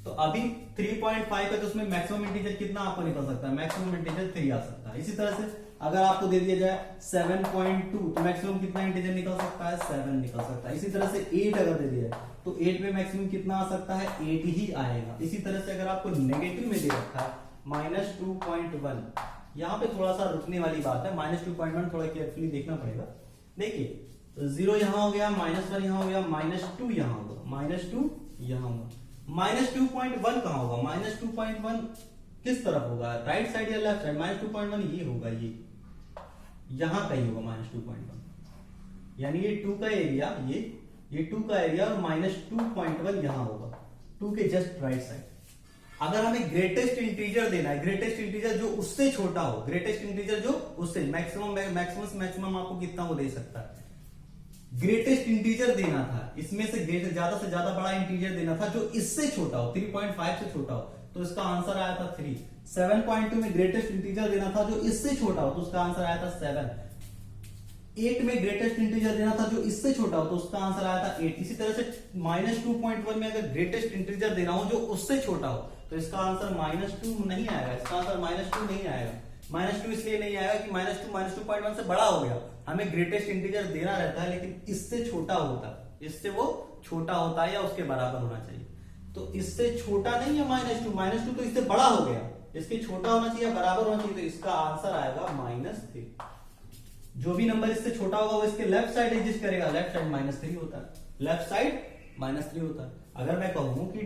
तो अभी 3.5 है तो उसमें मैक्सिमम इंटीजर कितना आपको निकल सकता है? मैक्सिमम इंटीजर 3 आ सकता है। इसी तरह से अगर आपको दे दिया जाए 7.2 तो मैक्सिमम कितना इंटीजर निकल सकता है? 7 निकल सकता है। इसी तरह से 8 अगर दे दिया जाए तो 8 में मैक्सिमम कितना आ सकता है? 8 ही आएगा। इसी तरह से अगर आपको नेगेटिव में दे रखा है -2.1, यहाँ पे थोड़ा सा रुकने वाली बात है, -2.1 थोड़ा केयरफुली देखना पड़ेगा। देखिए 0 यहां हो गया, -1 यहां हो गया, -2 यहां होगा, -2 यहां होगा, -2.1 कहां होगा? -2.1 किस तरफ होगा? राइट साइड या लेफ्ट साइड? -2.1 ये होगा, ये यहां कहीं होगा -2.1, यानी ये 2 का एरिया, ये 2 का एरिया और -2.1 यहां होगा, 2 के जस्ट राइट साइड। अगर हमें ग्रेटेस्ट इंटीजर देना है, ग्रेटेस्ट इंटीजर जो उससे छोटा हो, ग्रेटेस्ट इंटीजर जो उससे मैक्सिमम आपको कितना वो दे सकता है? ग्रेटेस्ट इंटीजर देना था, इसमें से ज्यादा से ज्यादा बड़ा इंटीजर देना था जो इससे छोटा हो, 3.5 से छोटा हो, तो इसका आंसर आया था 3। 7.2 में ग्रेटेस्ट इंटीजर देना था जो इससे छोटा हो, तो उसका आंसर आया था 7। 8 में ग्रेटेस्ट इंटीजर देना था जो इससे छोटा हो, तो उसका आंसर आया था 8। इसी तरह से -2.1 में अगर ग्रेटेस्ट इंटीजर देना हो जो उससे छोटा हो, तो इसका आंसर -2 नहीं आएगा, इसका आंसर -2 नहीं आएगा। -2 इसलिए नहीं आएगा कि -2.1 से बड़ा हो गया, हमें ग्रेटेस्ट इंटीजर देना रहता है लेकिन इससे छोटा होता है, इससे वो छोटा होता है या उसके बराबर होना चाहिए, तो इससे छोटा नहीं है -2 तो इससे बड़ा हो गया, इसके छोटा होना चाहिए या बराबर होना चाहिए, तो इसका आंसर आएगा -3। जो भी नंबर इससे छोटा होगा वो इसके लेफ्ट साइड एग्जिस्ट करेगा, लेफ्ट साइड -3 होता है, लेफ्ट साइड -3 होता है। अगर मैं कहूं कि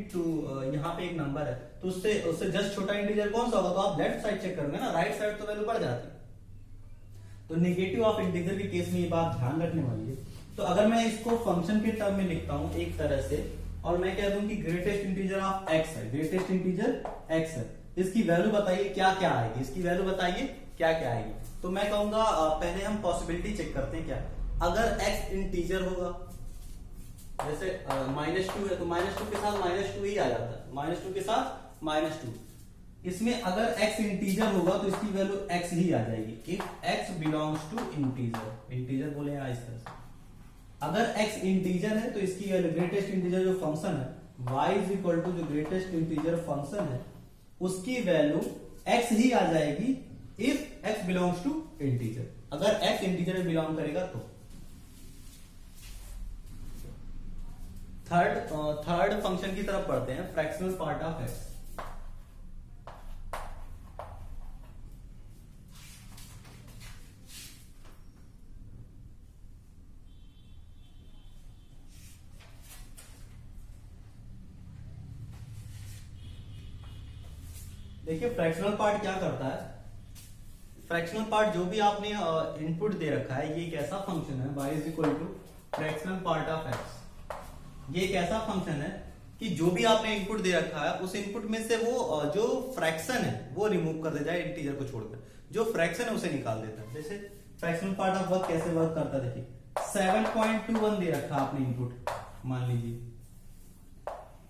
यहाँ पे एक नंबर है तो उससे जस्ट छोटा इंटीजर कौन सा होगा, तो आप लेफ्ट साइड चेक करोगे ना, राइट साइड तो वैल्यू बढ़ जाती है। तो नेगेटिव ऑफ इंटीजर के केस में ये बात ध्यान रखने वाली है। तो अगर मैं इसको फंक्शन के टर्म में लिखता हूं एक तरह से, और मैं कह दूं कि ग्रेटेस्ट इंटीजर ऑफ x है, ग्रेटेस्ट इंटीजर x है, इसकी वैल्यू बताइए क्या क्या आएगी, इसकी वैल्यू बताइए क्या क्या आएगी। तो मैं कहूंगा पहले हम पॉसिबिलिटी चेक करते हैं क्या, अगर x इंटीजर होगा, जैसे -2 है तो -2 के साथ -2 ही आ जाता है, -2 के साथ -2। इसमें अगर x इंटीजर होगा तो इसकी वैल्यू x ही आ जाएगी, if x belongs to integer, integer बोलेगा इस तरह से। अगर x इंटीजर है तो इसकी वैल्यू, ग्रेटेस्ट इंटीजर जो फंक्शन है y इज इक्वल टू जो ग्रेटेस्ट इंटीजर फंक्शन है उसकी वैल्यू x ही आ जाएगी, if x belongs to integer, अगर x इंटीजर में बिलोंग करेगा तो। थर्ड फंक्शन की तरफ पढ़ते हैं, फ्रैक्शनल पार्ट ऑफ x। देखिए फ्रैक्शनल पार्ट क्या करता है, फ्रैक्शनल पार्ट जो भी आपने इनपुट दे रखा है, ये एक ऐसा फंक्शन है y is equal to fractional part of x। ये एक ऐसा फंक्शन है कि जो भी आपने इनपुट दे रखा है उस इनपुट में से वो जो फ्रैक्शन है वो रिमूव कर देता है, इंटीजर को छोड़कर जो फ्रैक्शन है उसे निकाल देता है। जैसे फ्रैक्शनल पार्ट ऑफ वर्क कैसे वर्क करता है, देखिए 7.21 दे रखा आपने इनपुट, मान लीजिए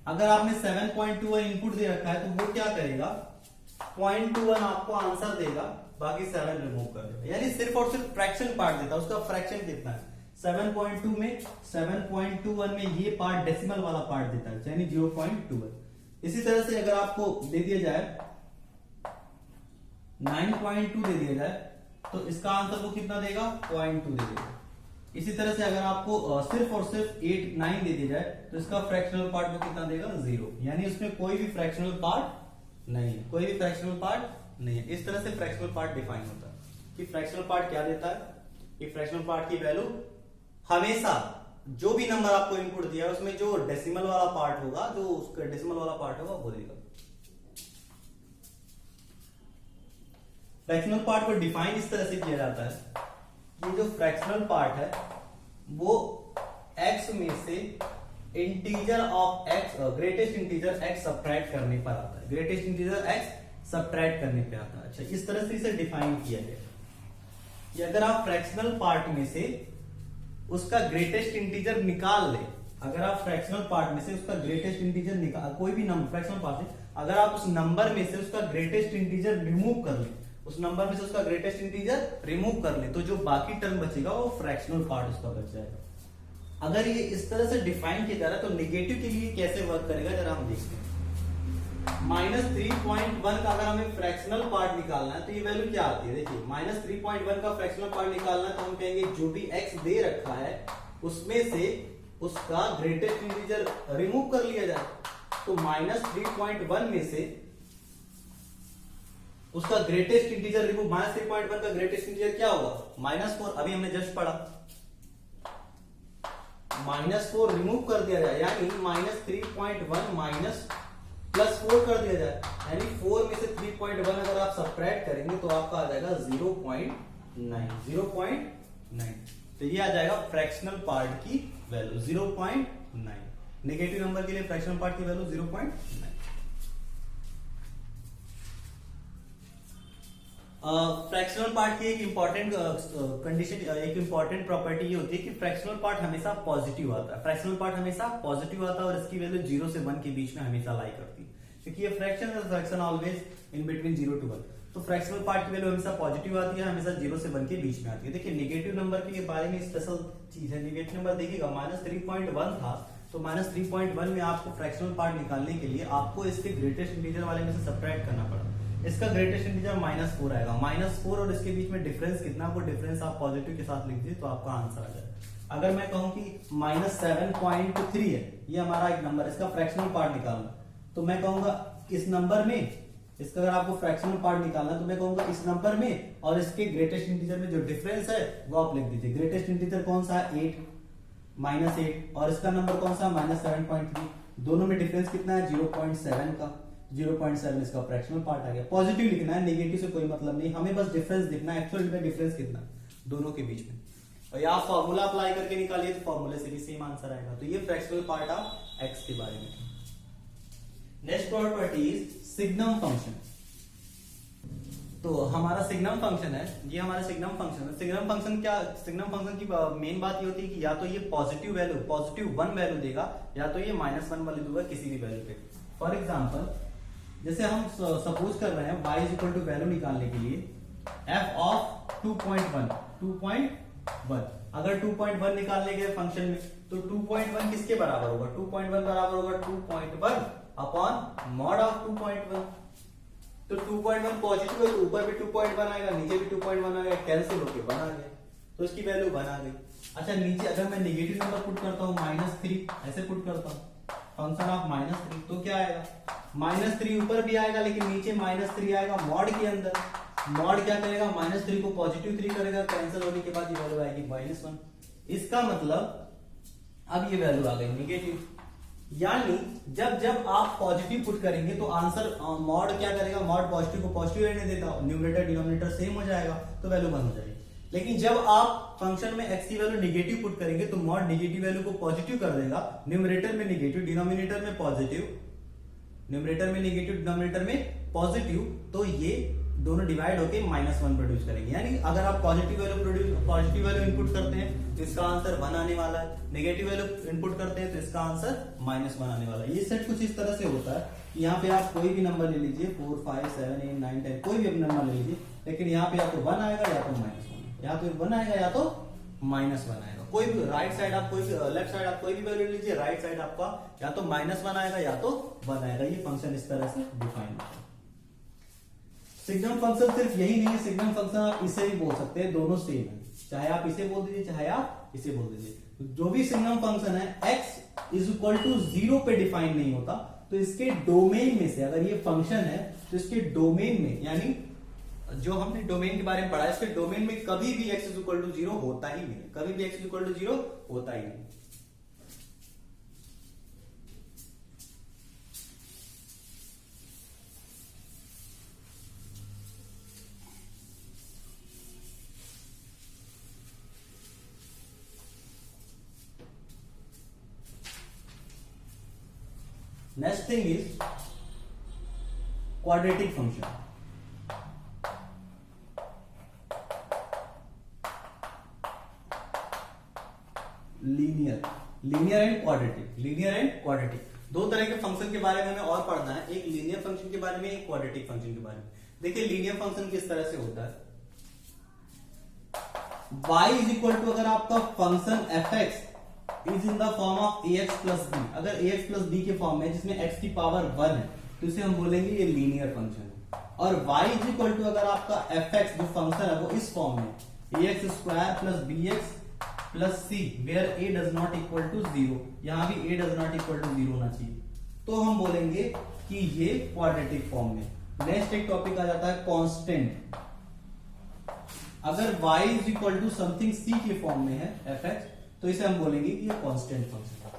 अगर आपने 7.21 इनपुट दे रखा है तो वो क्या करेगा, 0.21 आपको आंसर देगा, बाकी 7 रिमूव कर देगा, यानी सिर्फ और सिर्फ फ्रैक्शन पार्ट देता है। उसका फ्रैक्शन कितना है 7.2 में 7.21 में ये पार्ट डेसिमल वाला पार्ट देता है, यानी 0.21। इसी तरह से अगर आपको दे दिया जाए 9.2 दे दिया जाए तो इसका आंसर वो कितना देगा, 0.2 दे देगा। इसी तरह से अगर आपको सिर्फ और सिर्फ 9 दे दिया जाए तो इसका फ्रैक्शनल पार्ट वो कितना देगा, 0, यानी उसमें कोई भी फ्रैक्शनल पार्ट नहीं है, कोई भी फ्रैक्शनल पार्ट नहीं है। इस तरह से फ्रैक्शनल पार्ट डिफाइन होता है कि फ्रैक्शनल पार्ट क्या देता है, कि फ्रैक्शनल पार्ट की वैल्यू हमेशा जो भी नंबर आपको इनपुट दिया है उसमें जो डेसिमल वाला पार्ट होगा, जो उसका डेसिमल वाला पार्ट होगा वो देगा। फ्रैक्शनल पार्ट को डिफाइन इस तरह से किया जाता है कि जो फ्रैक्शनल पार्ट है वो x में से integer of x, greatest integer x subtract करने पर आता है, ग्रेटेस्ट इंटीजर x सब्ट्रैक्ट करने पे आता है। अच्छा, इस तरह से इसे डिफाइन किया गया कि अगर आप फ्रैक्शनल पार्ट में से उसका ग्रेटेस्ट इंटीजर निकाल ले, अगर आप फ्रैक्शनल पार्ट में से उसका ग्रेटेस्ट इंटीजर निकाल, कोई भी नंबर फ्रैक्शनल पार्ट से अगर आप उस नंबर में से उसका ग्रेटेस्ट इंटीजर रिमूव कर ले, उस नंबर में से उसका ग्रेटेस्ट इंटीजर रिमूव कर ले, तो जो बाकी टर्म बचेगा वो फ्रैक्शनल पार्ट उसका बच जाएगा। अगर ये इस तरह से डिफाइन किया जा रहा है तो नेगेटिव के लिए कैसे वर्क करेगा जरा हम देखते हैं। -3.1 का अगर हमें फ्रैक्शनल पार्ट निकालना है तो ये वैल्यू क्या आती है, देखिए -3.1 का फ्रैक्शनल पार्ट निकालना है तो हम कहेंगे जो भी x दे रखा है उसमें से उसका ग्रेटेस्ट इंटीजर रिमूव कर लिया जाए। तो -3.1 में से उसका ग्रेटेस्ट इंटीजर रिमूव, -3.1 का ग्रेटेस्ट इंटीजर क्या होगा, -4, अभी हमने जस्ट पढ़ा, -4 रिमूव कर दिया जाए, यानी -3.1 माइनस +4 कर दिया जाए, यानी 4 में से 3.1 अगर आप सब्ट्रैक्ट करेंगे तो आपका आ जाएगा 0.9। तो ये आ जाएगा फ्रैक्शनल पार्ट की वैल्यू 0.9। नेगेटिव नंबर के लिए फ्रैक्शनल पार्ट की वैल्यू 0.9। फ्रैक्शनल पार्ट की एक इंपॉर्टेंट कंडीशन, एक इंपॉर्टेंट प्रॉपर्टी ये होती है कि फ्रैक्शनल पार्ट हमेशा पॉजिटिव आता है, फ्रैक्शनल पार्ट हमेशा पॉजिटिव आता है और इसकी वैल्यू 0 से 1 के बीच में हमेशा लाई करती है, क्योंकि ये fraction always in between 0 to 1। तो फ्रैक्शनल पार्ट की वैल्यू हमेशा पॉजिटिव आती है, हमेशा 0 से 1 के बीच में आती है। देखिए नेगेटिव नंबर के बारे में स्पेशल चीज है, नेगेटिव नंबर देखिएगा -3.1 था तो -3.1 में आपको फ्रैक्शनल पार्ट निकालने के लिए आपको इसके ग्रेटेस्ट इंटीजर वाले में से सब्ट्रैक्ट करना पड़ा, इसका ग्रेटेस्ट इंटीजर -4 आएगा, -4 और इसके बीच में डिफरेंस कितना, वो डिफरेंस आप पॉजिटिव के साथ लिख दीजिए तो आपका आंसर आ जाएगा। अगर मैं कहूं कि -7.3 है, ये हमारा एक नंबर, इसका फ्रैक्शनल पार्ट निकालना, तो मैं कहूंगा इस नंबर में, इसका अगर आपको फ्रैक्शनल पार्ट निकालना है तो मैं कहूंगा इस नंबर में और इसके ग्रेटेस्ट इंटीजर में जो डिफरेंस है वो आप लिख दीजिए। ग्रेटेस्ट इंटीजर कौन सा है, 8 -8, और इसका नंबर कौन सा -7.3, दोनों में डिफरेंस कितना है 0.7 का, 0.7 इसका फ्रैक्शनल पार्ट आ गया। पॉजिटिव लिखना है, नेगेटिव से कोई मतलब नहीं, हमें बस डिफरेंस दिखना है, एक्चुअल में डिफरेंस कितना दोनों के बीच में। और या फॉर्मूला अप्लाई करके निकालिए तो फॉर्मूले से भी सेम आंसर आएगा। तो ये फ्रैक्शनल पार्ट ऑफ x के बारे में। Next property is signum function. तो हमारा सिग्नम फंक्शन है, ये हमारा सिग्नम फंक्शन है। सिग्नम फंक्शन क्या, सिग्नम फंक्शन की मेन बात ये होती है कि या तो ये पॉजिटिव वैल्यू, +1 वैल्यू देगा, या तो ये -1 वैल्यू देगा किसी भी वैल्यू पे। फॉर एग्जाम्पल जैसे हम सपोज कर रहे हैं y is equal to value निकालने के लिए f ऑफ 2.1, अगर 2.1 निकालने के फंक्शन में तो 2.1 किसके बराबर होगा, 2.1 बराबर होगा 2.1 अपॉन मॉड ऑफ 2.1। तो 2.1 पॉजिटिव है तो ऊपर भी 2.1 आएगा, नीचे भी 2.1 आएगा, कैंसिल होके 1 आ गया, तो इसकी वैल्यू 1 आ गई। अच्छा नीचे अगर मैं नेगेटिव नंबर पुट करता हूँ -3, ऐसे पुट करता हूँ फंक्शन ऑफ -3, तो क्या आएगा, -3 ऊपर भी आएगा लेकिन नीचे -3 आएगा मॉड के अंदर। मॉड क्या करेगा, -3 को +3 करेगा, कैंसिल होने के बाद ये वैल्यू आएगी -1। इसका मतलब अब ये वैल्यू आ गई नेगेटिव, यानी जब जब आप पॉजिटिव पुट करेंगे तो आंसर मॉड क्या करेगा, मॉड पॉजिटिव को पॉजिटिव रहने देता, न्यूमरेटर डिनोमिनेटर सेम हो जाएगा तो वैल्यू 1 हो जाएगी। लेकिन जब आप फंक्शन में x की वैल्यू निगेटिव पुट करेंगे तो मॉड निगेटिव वैल्यू को पॉजिटिव कर देगा, न्यूमरेटर में निगेटिव डिनोमिनेटर में पॉजिटिव, न्यूमरेटर में निगेटिव डिनोमिनेटर में पॉजिटिव, तो ये दोनों डिवाइड होके -1 प्रोड्यूस करेंगे। यानी अगर आप पॉजिटिव वैल्यू इनपुट करते हैं तो इसका आंसर 1 आने वाला है, नेगेटिव वैल्यू इनपुट करते हैं तो इसका आंसर -1 आने वाला है। ये सेट कुछ इस तरह से होता है कि यहाँ पे आप कोई भी नंबर ले लीजिए 4 5 7 8 9 10 कोई भी नंबर ले लीजिए, लेकिन यहाँ पे या तो 1 आएगा या तो -1, या तो 1 आएगा या तो -1 आएगा। कोई भी राइट साइड आप कोई भी लेफ्ट साइड आप कोई भी वैल्यू लीजिए, राइट साइड आपका या तो -1 आएगा या तो 1 आएगा। ये फंक्शन इस तरह से डिफाइन होता है। सिग्नम फंक्शन सिर्फ यही नहीं है, सिग्नम फंक्शन आप इसे भी बोल सकते हैं, दोनों सेम है, चाहे आप इसे बोल दीजिए चाहे आप इसे बोल दीजिए। जो भी सिग्नम फंक्शन है x इज इक्वल टू 0 पे डिफाइन नहीं होता, तो इसके डोमेन में से अगर ये फंक्शन है तो इसके डोमेन में, यानी जो हमने डोमेन के बारे में पढ़ा है, इसके डोमेन में कभी भी x इज इक्वल टू 0 होता ही नहीं, कभी भी x इज इक्वल टू 0 होता ही नहीं। Next thing is quadratic function. Linear and quadratic दो तरह के फंक्शन के बारे में हमें और पढ़ना है, एक लीनियर फंक्शन के बारे में, एक क्वाड्रेटिक फंक्शन के बारे में। देखिए लीनियर फंक्शन किस तरह से होता है, y इज इक्वल टू, अगर आपका function fx is in the form of ax plus b, अगर ax प्लस b के फॉर्म में जिसमें x की पावर 1 है तो इसे हम बोलेंगे ये लीनियर फंक्शन है। और y इज इक्वल टू, अगर आपका fx जो फंक्शन है वो इस फॉर्म में ax square plus bx plus c where a does not equal to 0, यहां भी a does not equal to 0 होना चाहिए, तो हम बोलेंगे कि ये क्वाड्रेटिक फॉर्म में। नेक्स्ट एक टॉपिक आ जाता है कांस्टेंट। अगर y is equal to something c के फॉर्म में है fx तो इसे हम बोलेंगे कि ये कांस्टेंट फंक्शन है।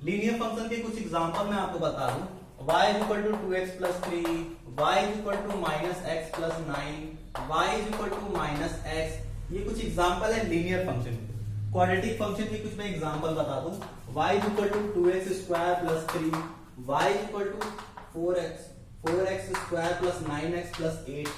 लीनियर फंक्शन के कुछ एग्जांपल मैं आपको बता दूं, y is equal to 2x plus 3, y is equal to -x plus 9, y is equal to -x, ये कुछ एग्जांपल है लीनियर फंक्शन के। क्वाड्रेटिक फंक्शन के कुछ मैं एग्जांपल बता दूं, y is equal to 2x square plus 3, y is equal to 4x square plus 9x plus 8,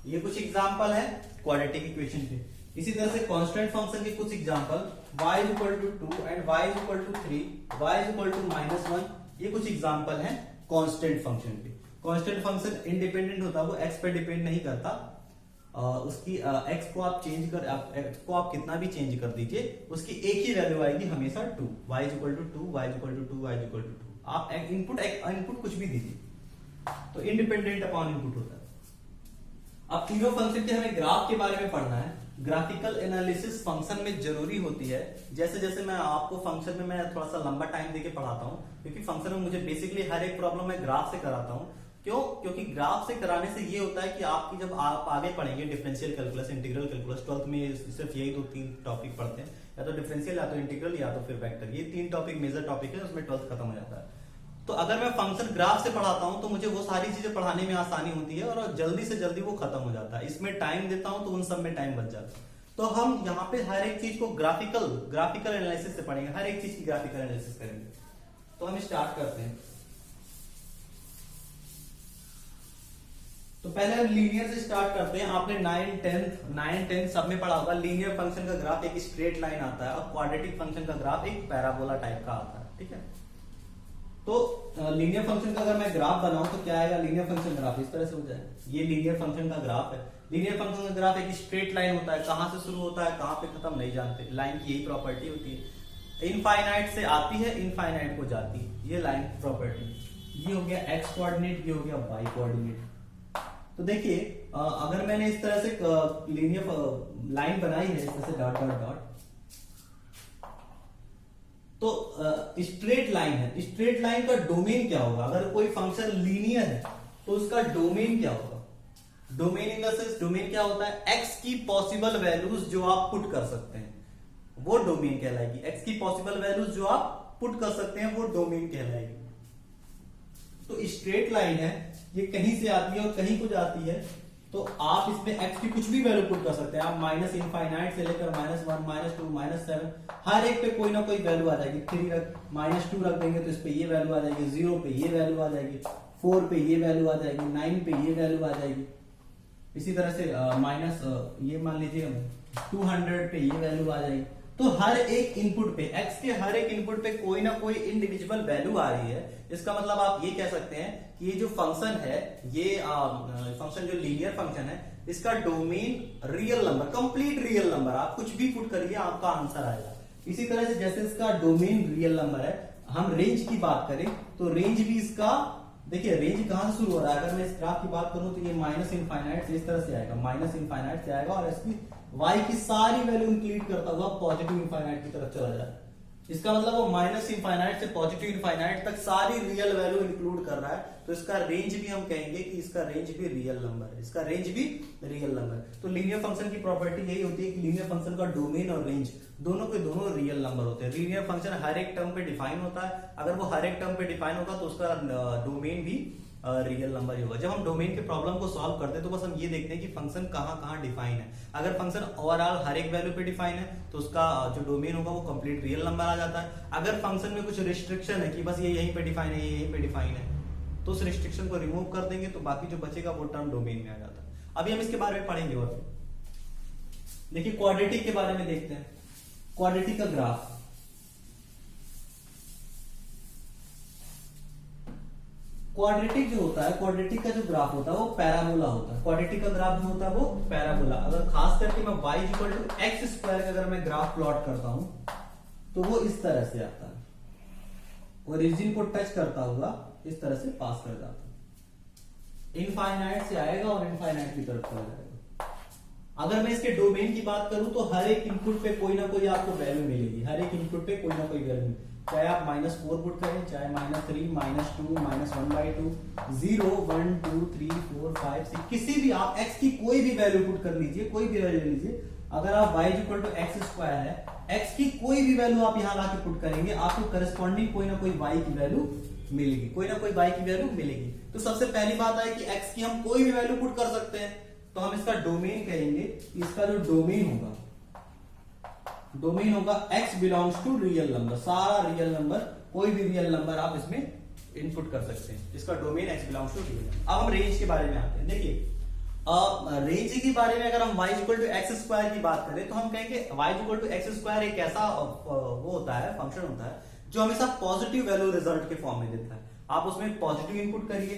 ये कुछ एग्जांपल है क्वाड्रेटिक इक्वेशन के। इसी तरह से कांस्टेंट फंक्शन के कुछ example, y is equal to 2 and y is equal to 3, y is equal to -1, ये कुछ एग्जांपल हैं कांस्टेंट फंक्शन के। कांस्टेंट फंक्शन इंडिपेंडेंट होता है, वो x पे डिपेंड नहीं करता, उसकी x को आप चेंज कर, x को आप कितना भी चेंज कर दीजिए उसकी एक ही वैल्यू आएगी हमेशा 2, y is equal to 2, y is equal to 2, y is equal to 2, आप इनपुट कुछ भी दीजिए तो इंडिपेंडेंट अपॉन इनपुट होता है। अब तीनों फंक्शन के हमें ग्राफ के बारे में पढ़ना है। ग्राफिकल एनालिसिस फंक्शन में जरूरी होती है। जैसे जैसे मैं आपको फंक्शन में मैं थोड़ा सा लंबा टाइम देके पढ़ाता हूँ, क्योंकि फंक्शन में मुझे बेसिकली हर एक प्रॉब्लम मैं ग्राफ से कराता हूँ। क्यों? क्योंकि ग्राफ से कराने से ये होता है कि आपकी जब आप आगे पढ़ेंगे differential calculus, integral calculus, 12th में सिर्फ यही 2-3 टॉपिक पढ़ते हैं, या तो डिफरेंशियल या तो इंटीग्रल या तो फिर वेक्टर, ये 3 टॉपिक मेजर टॉपिक है, उसमें 12th खत्म हो जाता है। तो अगर मैं फंक्शन ग्राफ से पढ़ाता हूं तो मुझे वो सारी चीजें पढ़ाने में आसानी होती है और जल्दी से जल्दी वो खत्म हो जाता है। इसमें टाइम देता हूं तो उन सब में टाइम बच जाता है। तो हम यहाँ पे हर एक चीज को ग्राफिकल एनालिसिस से पढ़ेंगे, हर एक चीज की ग्राफिकल एनालिसिस करेंगे। तो हम स्टार्ट करते हैं। तो पहले हम लीनियर से स्टार्ट करते हैं। आपने 9, 10 सब में पढ़ा होगा, लीनियर फंक्शन का ग्राफ एक स्ट्रेट लाइन आता है और क्वाड्रेटिक फंक्शन का ग्राफ एक पैराबोला टाइप का आता है। ठीक है, तो लीनियर फंक्शन का अगर मैं ग्राफ बनाऊं तो क्या आएगा, लीनियर फंक्शन ग्राफ इस तरह से हो जाए। ये लीनियर फंक्शन का ग्राफ है। लीनियर फंक्शन का ग्राफ एक स्ट्रेट लाइन होता है, कहां से शुरू होता है कहां पे खत्म नहीं जानते, लाइन की यही प्रॉपर्टी होती है। इनफाइनाइट से आती है, इनफाइनाइट को जाती है, ये लाइन की प्रॉपर्टी। ये हो गया एक्स कोऑर्डिनेट, ये हो गया वाई कोऑर्डिनेट। तो देखिए अगर मैंने इस तरह से लीनियर लाइन बनाई है, इस तरह से डॉट डॉट डॉट, तो स्ट्रेट लाइन है। स्ट्रेट लाइन का डोमेन क्या होगा? अगर कोई फंक्शन लीनियर है तो उसका डोमेन क्या होगा? Domain in the sense, domain क्या होता है? एक्स की पॉसिबल वैल्यूज जो आप पुट कर सकते हैं वो डोमेन कहलाएगी। एक्स की पॉसिबल वैल्यूज जो आप पुट कर सकते हैं वो डोमेन कहलाएगी। तो स्ट्रेट लाइन है, ये कहीं से आती है और कहीं को जाती है, तो आप इसमें x की कुछ भी वैल्यू पुट कर सकते हैं। आप माइनस इनफाइनाइट से लेकर -1 -2 -7 हर एक पे कोई ना कोई वैल्यू आ जाएगी। 3 रख -2 रख देंगे तो इस पे ये वैल्यू आ जाएगी, 0 पे ये वैल्यू आ जाएगी, 4 पे ये वैल्यू आ जाएगी, 9 पे ये वैल्यू आ जाएगी। इसी तरह से ये मान लीजिए 200 पे ये वैल्यू आ जाएगी। तो हर एक इनपुट पे x के हर एक इनपुट पे कोई ना कोई इंडिविजुअल वैल्यू आ रही है। इसका मतलब आप ये कह सकते हैं कि ये जो फंक्शन है, ये फंक्शन जो लीनियर फंक्शन है, इसका domain real number, complete real number, आप कुछ भी पुट करिए आपका आंसर आएगा। इसी तरह से जैसे इसका डोमेन रियल नंबर है, हम रेंज की बात करें तो रेंज भी इसका, देखिए रेंज कहां से शुरू हो रहा है। अगर मैं इस ग्राफ की बात करूं तो ये माइनस इनफाइनाइट से इस तरह से आएगा, माइनस इनफाइनाइट से आएगा और इसकी y की सारी वैल्यू इंक्लूड करता हुआ पॉजिटिव इनफाइनाइट की तरफ चला जाए। इसका मतलब वो माइनस इनफाइनाइट से पॉजिटिव इनफाइनाइट तक सारी रियल वैल्यू इंक्लूड कर रहा है। तो इसका रेंज भी हम कहेंगे कि इसका रेंज भी रियल नंबर है, इसका रेंज भी रियल नंबर है। तो लीनियर फंक्शन की प्रॉपर्टी यही होती है कि लीनियर फंक्शन का डोमेन और रेंज दोनों के दोनों रियल नंबर होते हैं। लीनियर फंक्शन हर एक टर्म पे डिफाइन होता है, अगर वो हर एक टर्म पे डिफाइन होगा तो उसका डोमेन भी रियल नंबर ही होगा। जब हम डोमेन के प्रॉब्लम को सॉल्व करते हैं तो बस हम ये देखते हैं कि फंक्शन कहां कहां डिफाइन है। अगर फंक्शन ओवरऑल हर एक वैल्यू पे डिफाइन है तो उसका जो डोमेन होगा वो कंप्लीट रियल नंबर आ जाता है। अगर फंक्शन में कुछ रिस्ट्रिक्शन है कि बस ये यहीं पे डिफाइन है, ये यहीं पे डिफाइन है, तो उस रिस्ट्रिक्शन को रिमूव कर देंगे तो बाकी जो बचेगा वो टर्म डोमेन में आ जाता है। अभी हम इसके बारे में पढ़ेंगे। और देखिए क्वाड्रेटिक के बारे में देखते हैं। क्वाड्रेटिक का ग्राफ, क्वाड्रेटिक जो होता है, क्वाड्रेटिक का जो ग्राफ होता है वो पैराबोला होता है। क्वाड्रेटिक का ग्राफ जो होता है वो पैराबोला, अगर खास करके मैं y equal to x square का अगर मैं ग्राफ प्लॉट करता हूं तो वो इस तरह से आता है, ओरिजिन को टच करता हुआ इस तरह से पास कर जाता है, इनफाइनाइट से आएगा और इनफाइनाइट की तरफ चला जाएगा। अगर मैं इसके डोमेन की बात करूं तो हर एक इनपुट पे कोई ना कोई आपको वैल्यू मिलेगी, हर एक इनपुट पे कोई ना कोई वैल्यू, चाहे आप -4 पुट करें, चाहे -3 -2 -1/2 0 1 2 3 4 5 6 किसी भी आप x की कोई भी वैल्यू पुट कर लीजिए, कोई भी वैल्यू लीजिए। अगर आप y equal to x square है, x की कोई भी वैल्यू आप यहां लाके पुट करेंगे, आपको करस्पॉन्डिंग कोई ना कोई y की वैल्यू मिलेगी, कोई ना कोई y की वैल्यू मिलेगी। तो सबसे पहली बात है कि x की हम कोई भी वैल्यू पुट कर सकते हैं, तो हम इसका डोमेन कहेंगे। इसका जो डोमेन होगा, डोमेन होगा x belongs to real number, सारा रियल नंबर, कोई भी रियल नंबर आप इसमें इनपुट कर सकते हैं। इसका domain x belongs to real. अब हम रेंज के बारे में आते हैं। देखिए रेंज के बारे में अगर हम y equal to x square की बात करें तो हम कहेंगे y equal to x square एक ऐसा वो होता है, फंक्शन होता है जो हमेशा पॉजिटिव वैल्यू रिजल्ट के फॉर्म में देता है। आप उसमें पॉजिटिव इनपुट करिए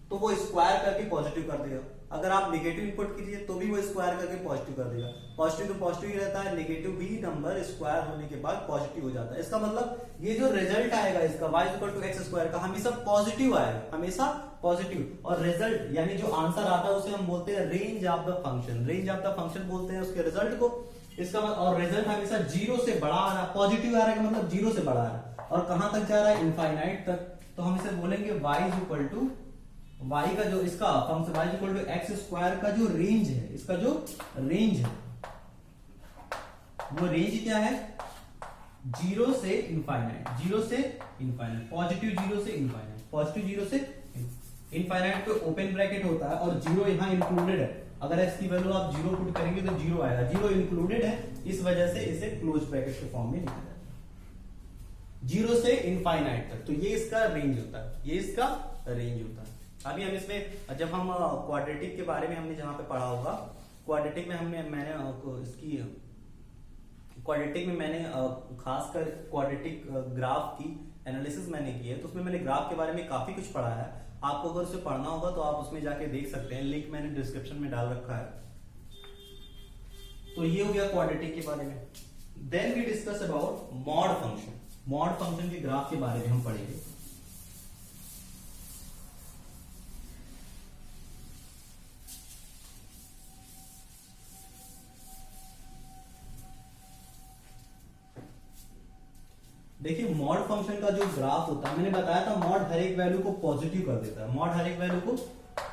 तो वो स्क्वायर करके पॉजिटिव कर देगा, अगर आप नेगेटिव इनपुट कीजिए तो भी वो स्क्वायर करके पॉजिटिव कर देगा। पॉजिटिव तो पॉजिटिव ही रहता है, नेगेटिव भी नंबर स्क्वायर होने के बाद पॉजिटिव हो जाता है। इसका मतलब ये जो रिजल्ट आएगा इसका y equal to x square का हमेशा पॉजिटिव आएगा, हमेशा पॉजिटिव। और रिजल्ट यानी जो आंसर आता है उसे हम बोलते हैं range of the function, range of the function बोलते हैं उसके रिजल्ट को। इसका और रिजल्ट हमेशा 0 से बड़ा आ रहा है, पॉजिटिव आ रहा है मतलब 0 से बड़ा आ रहा है, और कहां तक जा रहा है, इनफाइनाइट तक। तो हम इसे बोलेंगे y इक्वल टू y का जो इसका function y equal to x square का जो रेंज है, इसका जो रेंज है वो रेंज क्या है, 0 से इनफाइनाइट, 0 से इनफाइनाइट, पॉजिटिव 0 से इनफाइनाइट, पॉजिटिव 0 से इनफाइनाइट पे ओपन ब्रैकेट होता है और 0 यहां इंक्लूडेड है। अगर x की वैल्यू आप 0 पुट करेंगे तो 0 आएगा, 0 इंक्लूडेड है, इस वजह से इसे क्लोज ब्रैकेट के फॉर्म में लिखा जाता है 0 से इनफाइनाइट तक। तो ये इसका रेंज होता है, ये इसका रेंज होता है। अभी हम इसमें जब हम क्वाड्रेटिक के बारे में हमने जहां पे पढ़ा होगा, क्वाड्रेटिक में मैंने इसकी क्वाड्रेटिक में मैंने खासकर क्वाड्रेटिक ग्राफ की एनालिसिस मैंने की है, तो उसमें मैंने ग्राफ के बारे में काफी कुछ पढ़ा है। आपको अगर उसे पढ़ना होगा तो आप उसमें जाके देख सकते हैं, लिंक मैंने डिस्क्रिप्शन में डाल रखा है। तो ये हो गया क्वाड्रेटिक के बारे में। Then we discuss about mod function. Mod function के ग्राफ के बारे में हम पढ़ेंगे। देखिए मॉड फंक्शन का जो ग्राफ होता है, मैंने बताया था मॉड हर एक वैल्यू को पॉजिटिव कर देता है, मॉड हर एक वैल्यू को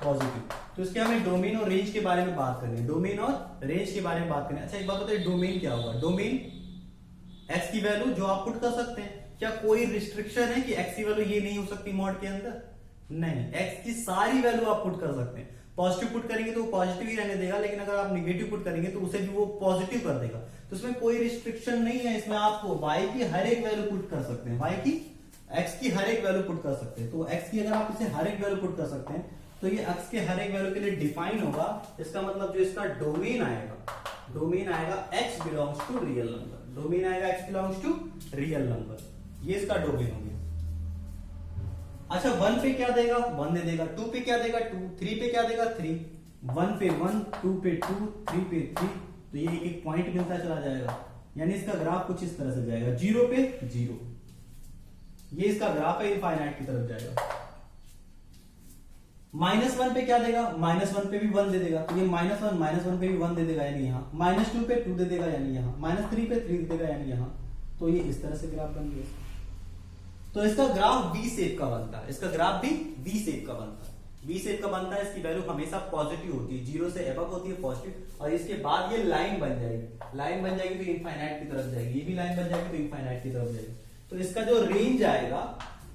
पॉजिटिव। तो इसके हमें डोमेन और रेंज के बारे में बात करनी है, डोमेन और रेंज के बारे में बात करनी है। अच्छा एक बात बताइए, डोमेन क्या होगा? डोमेन x की वैल्यू जो आप पुट कर सकते हैं, क्या कोई रिस्ट्रिक्शन है कि x की वैल्यू ये नहीं हो सकती मॉड के अंदर? नहीं, x की सारी वैल्यू आप पुट कर सकते हैं। पॉजिटिव पुट करेंगे तो वो पॉजिटिव ही रहने देगा, लेकिन अगर आप निगेटिव पुट करेंगे तो उसे भी वो पॉजिटिव कर देगा। तो इसमें कोई रिस्ट्रिक्शन नहीं है, इसमें आपको y की हर एक वैल्यू पुट कर सकते हैं, y की x की हर एक वैल्यू पुट कर सकते हैं। तो x की अगर आप इसे हर एक वैल्यू पुट कर सकते हैं तो ये x के हर एक वैल्यू के लिए डिफाइन होगा। इसका मतलब जो इसका डोमेन आएगा x belongs to real number, domain आएगा x belongs to real number, ये इसका डोमेन हो गया। अच्छा 1 पे क्या देगा? 1 दे देगा। 2 पे क्या देगा? 2। 3 पे क्या देगा? 3। 1 पे 1, 2 पे 2, 3 पे 3, तो ये एक पॉइंट मिलता चला जाएगा, यानी इसका ग्राफ कुछ इस तरह से जाएगा। 0 पे 0, ये इसका ग्राफ है, इनफाइनाइट की तरफ जाएगा। -1 पे क्या देगा? -1 पे भी 1 दे देगा, तो ये -1 पे भी 1 दे देगा, यानी यहाँ। -2 पे 2 दे देगा, यानी यहाँ। -3 पे 3 दे देगा, यानी यहाँ। तो ये इस तरह से ग्राफ बन गया। तो इसका ग्राफ वी शेप का बनता है, इसका ग्राफ भी वी शेप का बनता है। वी शेप का बनता है, इसकी वैल्यू हमेशा पॉजिटिव होती है, 0 से अबव होती है पॉजिटिव, और इसके बाद ये लाइन बन जाएगी। लाइन बन जाएगी तो इनफाइनाइट की तरफ जाएगी, ये भी लाइन बन जाएगी तो इनफाइनाइट की तरफ जाएगी। तो इसका जो रेंज आएगा,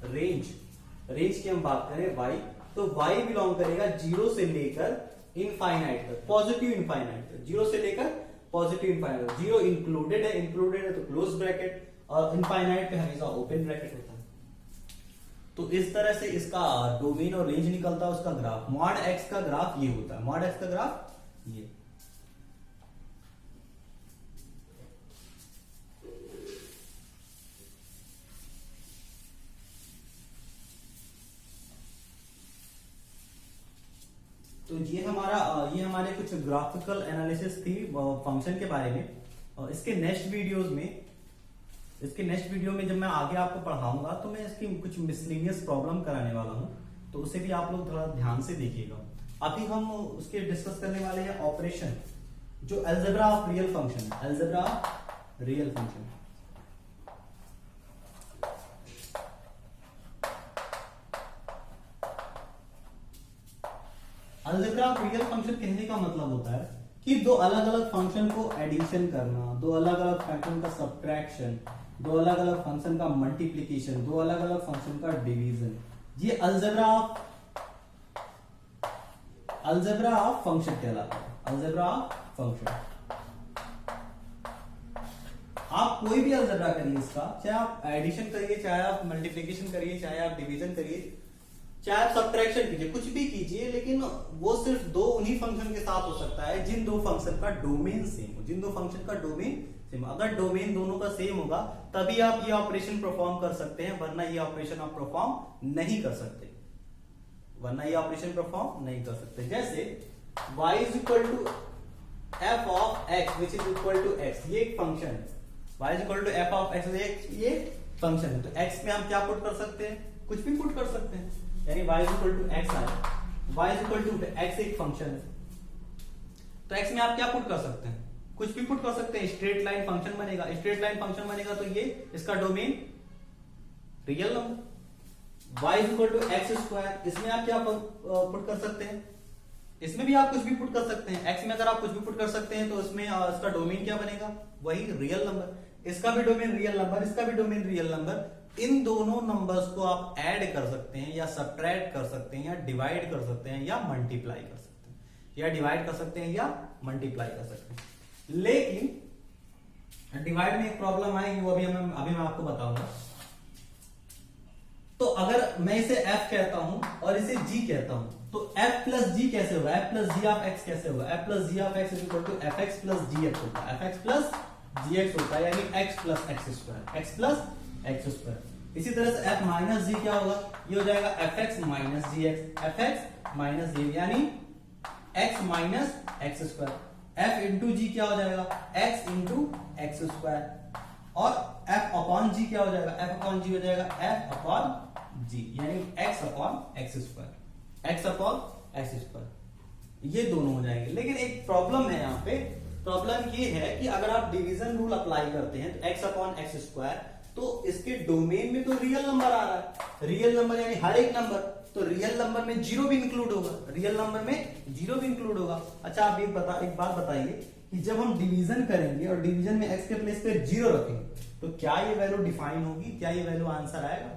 रेंज की हम बात करें y, तो y बिलोंग करेगा 0 से लेकर इनफाइनाइट तक, पॉजिटिव इनफाइनाइट तक, 0 से लेकर पॉजिटिव इनफाइनाइट। 0 इंक्लूडेड है तो क्लोज ब्रैकेट, और इनफाइनाइट पे हमेशा ओपन ब्रैकेट होता है। तो इस तरह से इसका डोमेन और रेंज निकलता है, उसका ग्राफ। मॉड x का ग्राफ ये होता है, मॉड x का ग्राफ ये। तो ये हमारे कुछ ग्राफिकल एनालिसिस थी फंक्शन के बारे में। और इसके नेक्स्ट वीडियो में जब मैं आगे आपको पढ़ाऊंगा तो मैं इसकी कुछ मिसलेनियस प्रॉब्लम कराने वाला हूं, तो उसे भी आप लोग थोड़ा ध्यान से देखिएगा। अभी हम उसके डिस्कस करने वाले हैं ऑपरेशन, जो अलजेब्रा ऑफ रियल फंक्शन है, algebra of real function. Algebra of real function कहने का मतलब होता है कि दो अलग अलग फंक्शन को एडिशन करना, दो अलग अलग फंक्शन का सब्ट्रैक्शन, दो अलग अलग फंक्शन का मल्टीप्लिकेशन, दो अलग अलग फंक्शन का डिवीजन, ये अलजेब्रा ऑफ फंक्शन कहलाता है। Algebra of function. आप कोई भी अलजेब्रा करिए इसका, चाहे आप एडिशन करिए, चाहे आप मल्टीप्लिकेशन करिए, चाहे आप डिवीजन करिए, चाहे आप सब्ट्रैक्शन कीजिए, कुछ भी कीजिए, लेकिन वो सिर्फ दो उन्हीं फंक्शन के साथ हो सकता है जिन दो फंक्शन का डोमेन सेम हो, जिन दो फंक्शन का डोमेन सेम। अगर डोमेन दोनों का सेम होगा तभी आप ये ऑपरेशन परफॉर्म कर सकते हैं, वरना ये ऑपरेशन आप परफॉर्म नहीं कर सकते, जैसे y is equal to f of x which is equal to x, ये एक फंक्शन है। y is equal to f of x, ये फंक्शन है। तो x में हम क्या पुट कर सकते हैं? कुछ भी पुट कर सकते हैं, यानी y is equal to x आए, y is equal to x एक फंक्शन है, तो x में आप क्या पुट कर सकते हैं? कुछ भी पुट कर सकते हैं। स्ट्रेट लाइन फंक्शन बनेगा, स्ट्रेट लाइन फंक्शन बनेगा तो ये इसका domain real number. y is equal to x square, इसमें आप क्या पुट कर सकते हैं? इसमें भी आप कुछ भी पुट कर सकते हैं। x में अगर आप कुछ भी पुट कर सकते हैं तो इसमें इसका डोमेन क्या बनेगा? वही रियल नंबर। इसका भी डोमेन रियल नंबर, इसका भी डोमेन रियल नंबर। इन दोनों नंबर्स को आप ऐड कर सकते हैं, या सब्ट्रैक्ट कर सकते हैं, या डिवाइड कर सकते हैं, या मल्टीप्लाई कर सकते हैं, या डिवाइड कर सकते हैं, या मल्टीप्लाई कर सकते हैं। लेकिन डिवाइड में एक प्रॉब्लम आएगी, वो अभी मैं आपको बताऊंगा। तो अगर मैं इसे f कहता हूं और इसे g कहता हूं, तो f प्लस जी कैसे होगा? f plus g of x कैसे होगा? f plus g of x is equal to f x plus g x होता है, f x plus g x होता है, यानी x plus x square, x plus x square. इसी तरह से f माइनस जी क्या होगा? ये हो जाएगा f x minus g x, f x minus g, यानी x minus x square. f into g क्या हो जाएगा? x into x square. और f अपॉन जी क्या हो जाएगा? f अपॉन जी हो जाएगा f अपॉन जी, यानी x upon x square, x upon x square, ये दोनों हो जाएंगे। लेकिन एक प्रॉब्लम है यहाँ पे, प्रॉब्लम ये है कि अगर आप डिवीजन रूल अप्लाई करते हैं तो x अपॉन एक्स स्क्वायर, तो इसके डोमेन में तो रियल नंबर आ रहा है, रियल नंबर यानी हर एक नंबर, तो रियल नंबर में जीरो भी इंक्लूड होगा, रियल नंबर में जीरो भी इंक्लूड होगा। अच्छा आप एक बात बताइए कि जब हम डिवीजन करेंगे और डिवीजन में x के प्लेस पे 0 रखेंगे तो क्या ये वैल्यू डिफाइन होगी, क्या ये वैल्यू आंसर आएगा?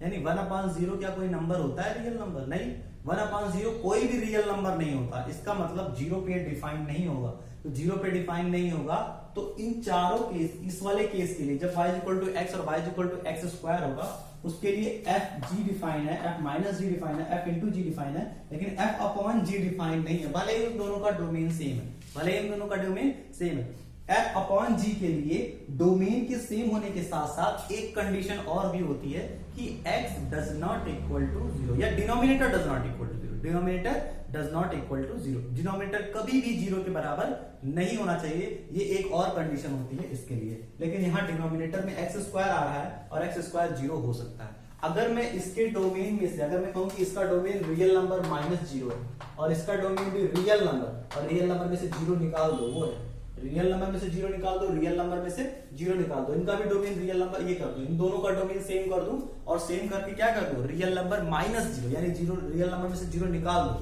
यानी 1/0 क्या कोई नंबर होता है रियल नंबर? नहीं, 1/0 कोई भी रियल नंबर नहीं होता। इसका मतलब 0 पे डिफाइन नहीं होगा। तो 0 पे डिफाइन नहीं होगा तो इन चारों केस, इस वाले केस के लिए जब y = x और y = x² होगा उसके लिए f g डिफाइन है, f - g डिफाइन है, f * g डिफाइन है, लेकिन f/g डिफाइन नहीं है। भले ही उन दोनों का डोमेन सेम है, भले ही उन दोनों का डोमेन सेम है। f/g के लिए डोमेन के सेम होने के साथ साथ एक कंडीशन और भी होती है कि x does not equal to 0 या denominator does not equal to 0, denominator does not equal to 0, denominator कभी भी 0 के बराबर नहीं होना चाहिए। ये एक और कंडीशन होती है इसके लिए। लेकिन यहाँ डिनोमिनेटर में x² आ रहा है और x² 0 हो सकता है। अगर मैं इसके डोमेन में से, अगर मैं कहूं कि इसका डोमेन रियल नंबर -0 है और इसका डोमेन भी रियल नंबर, और रियल नंबर में से 0 निकाल दो, वो है रियल नंबर में से 0 निकाल दो, रियल नंबर में से 0 निकाल दो, इनका भी डोमेन रियल नंबर ये कर दो, इन दोनों का डोमेन सेम कर दूं और सेम करके क्या कर दो, रियल नंबर -0 यानी 0, रियल नंबर में से 0 निकाल दो,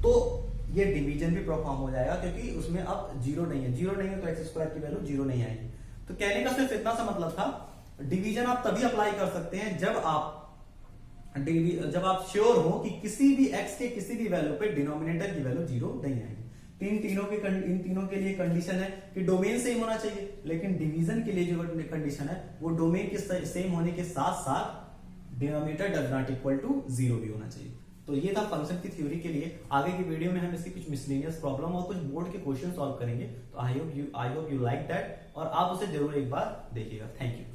तो ये डिवीजन भी परफॉर्म हो जाएगा क्योंकि उसमें अब 0 नहीं है। 0 नहीं है तो x² की वैल्यू 0 नहीं आएगी। तो कहने का सिर्फ इतना सा मतलब था, डिवीजन आप तभी अप्लाई कर सकते हैं जब आप श्योर हो कि किसी भी x के किसी भी वैल्यू पे डिनोमिनेटर की वैल्यू 0 नहीं आएगी। इन तीनों के लिए कंडीशन है कि डोमेन सेम होना चाहिए, लेकिन डिवीजन के लिए जो कंडीशन है वो डोमेन के सेम होने के साथ साथ denominator does not equal to 0 भी होना चाहिए। तो ये था फंक्शन की थ्योरी के लिए। आगे की वीडियो में हम इसकी कुछ मिसलेनियस प्रॉब्लम और कुछ बोर्ड के क्वेश्चन सॉल्व करेंगे। तो I hope you like that और आप उसे जरूर एक बार देखिएगा। Thank you.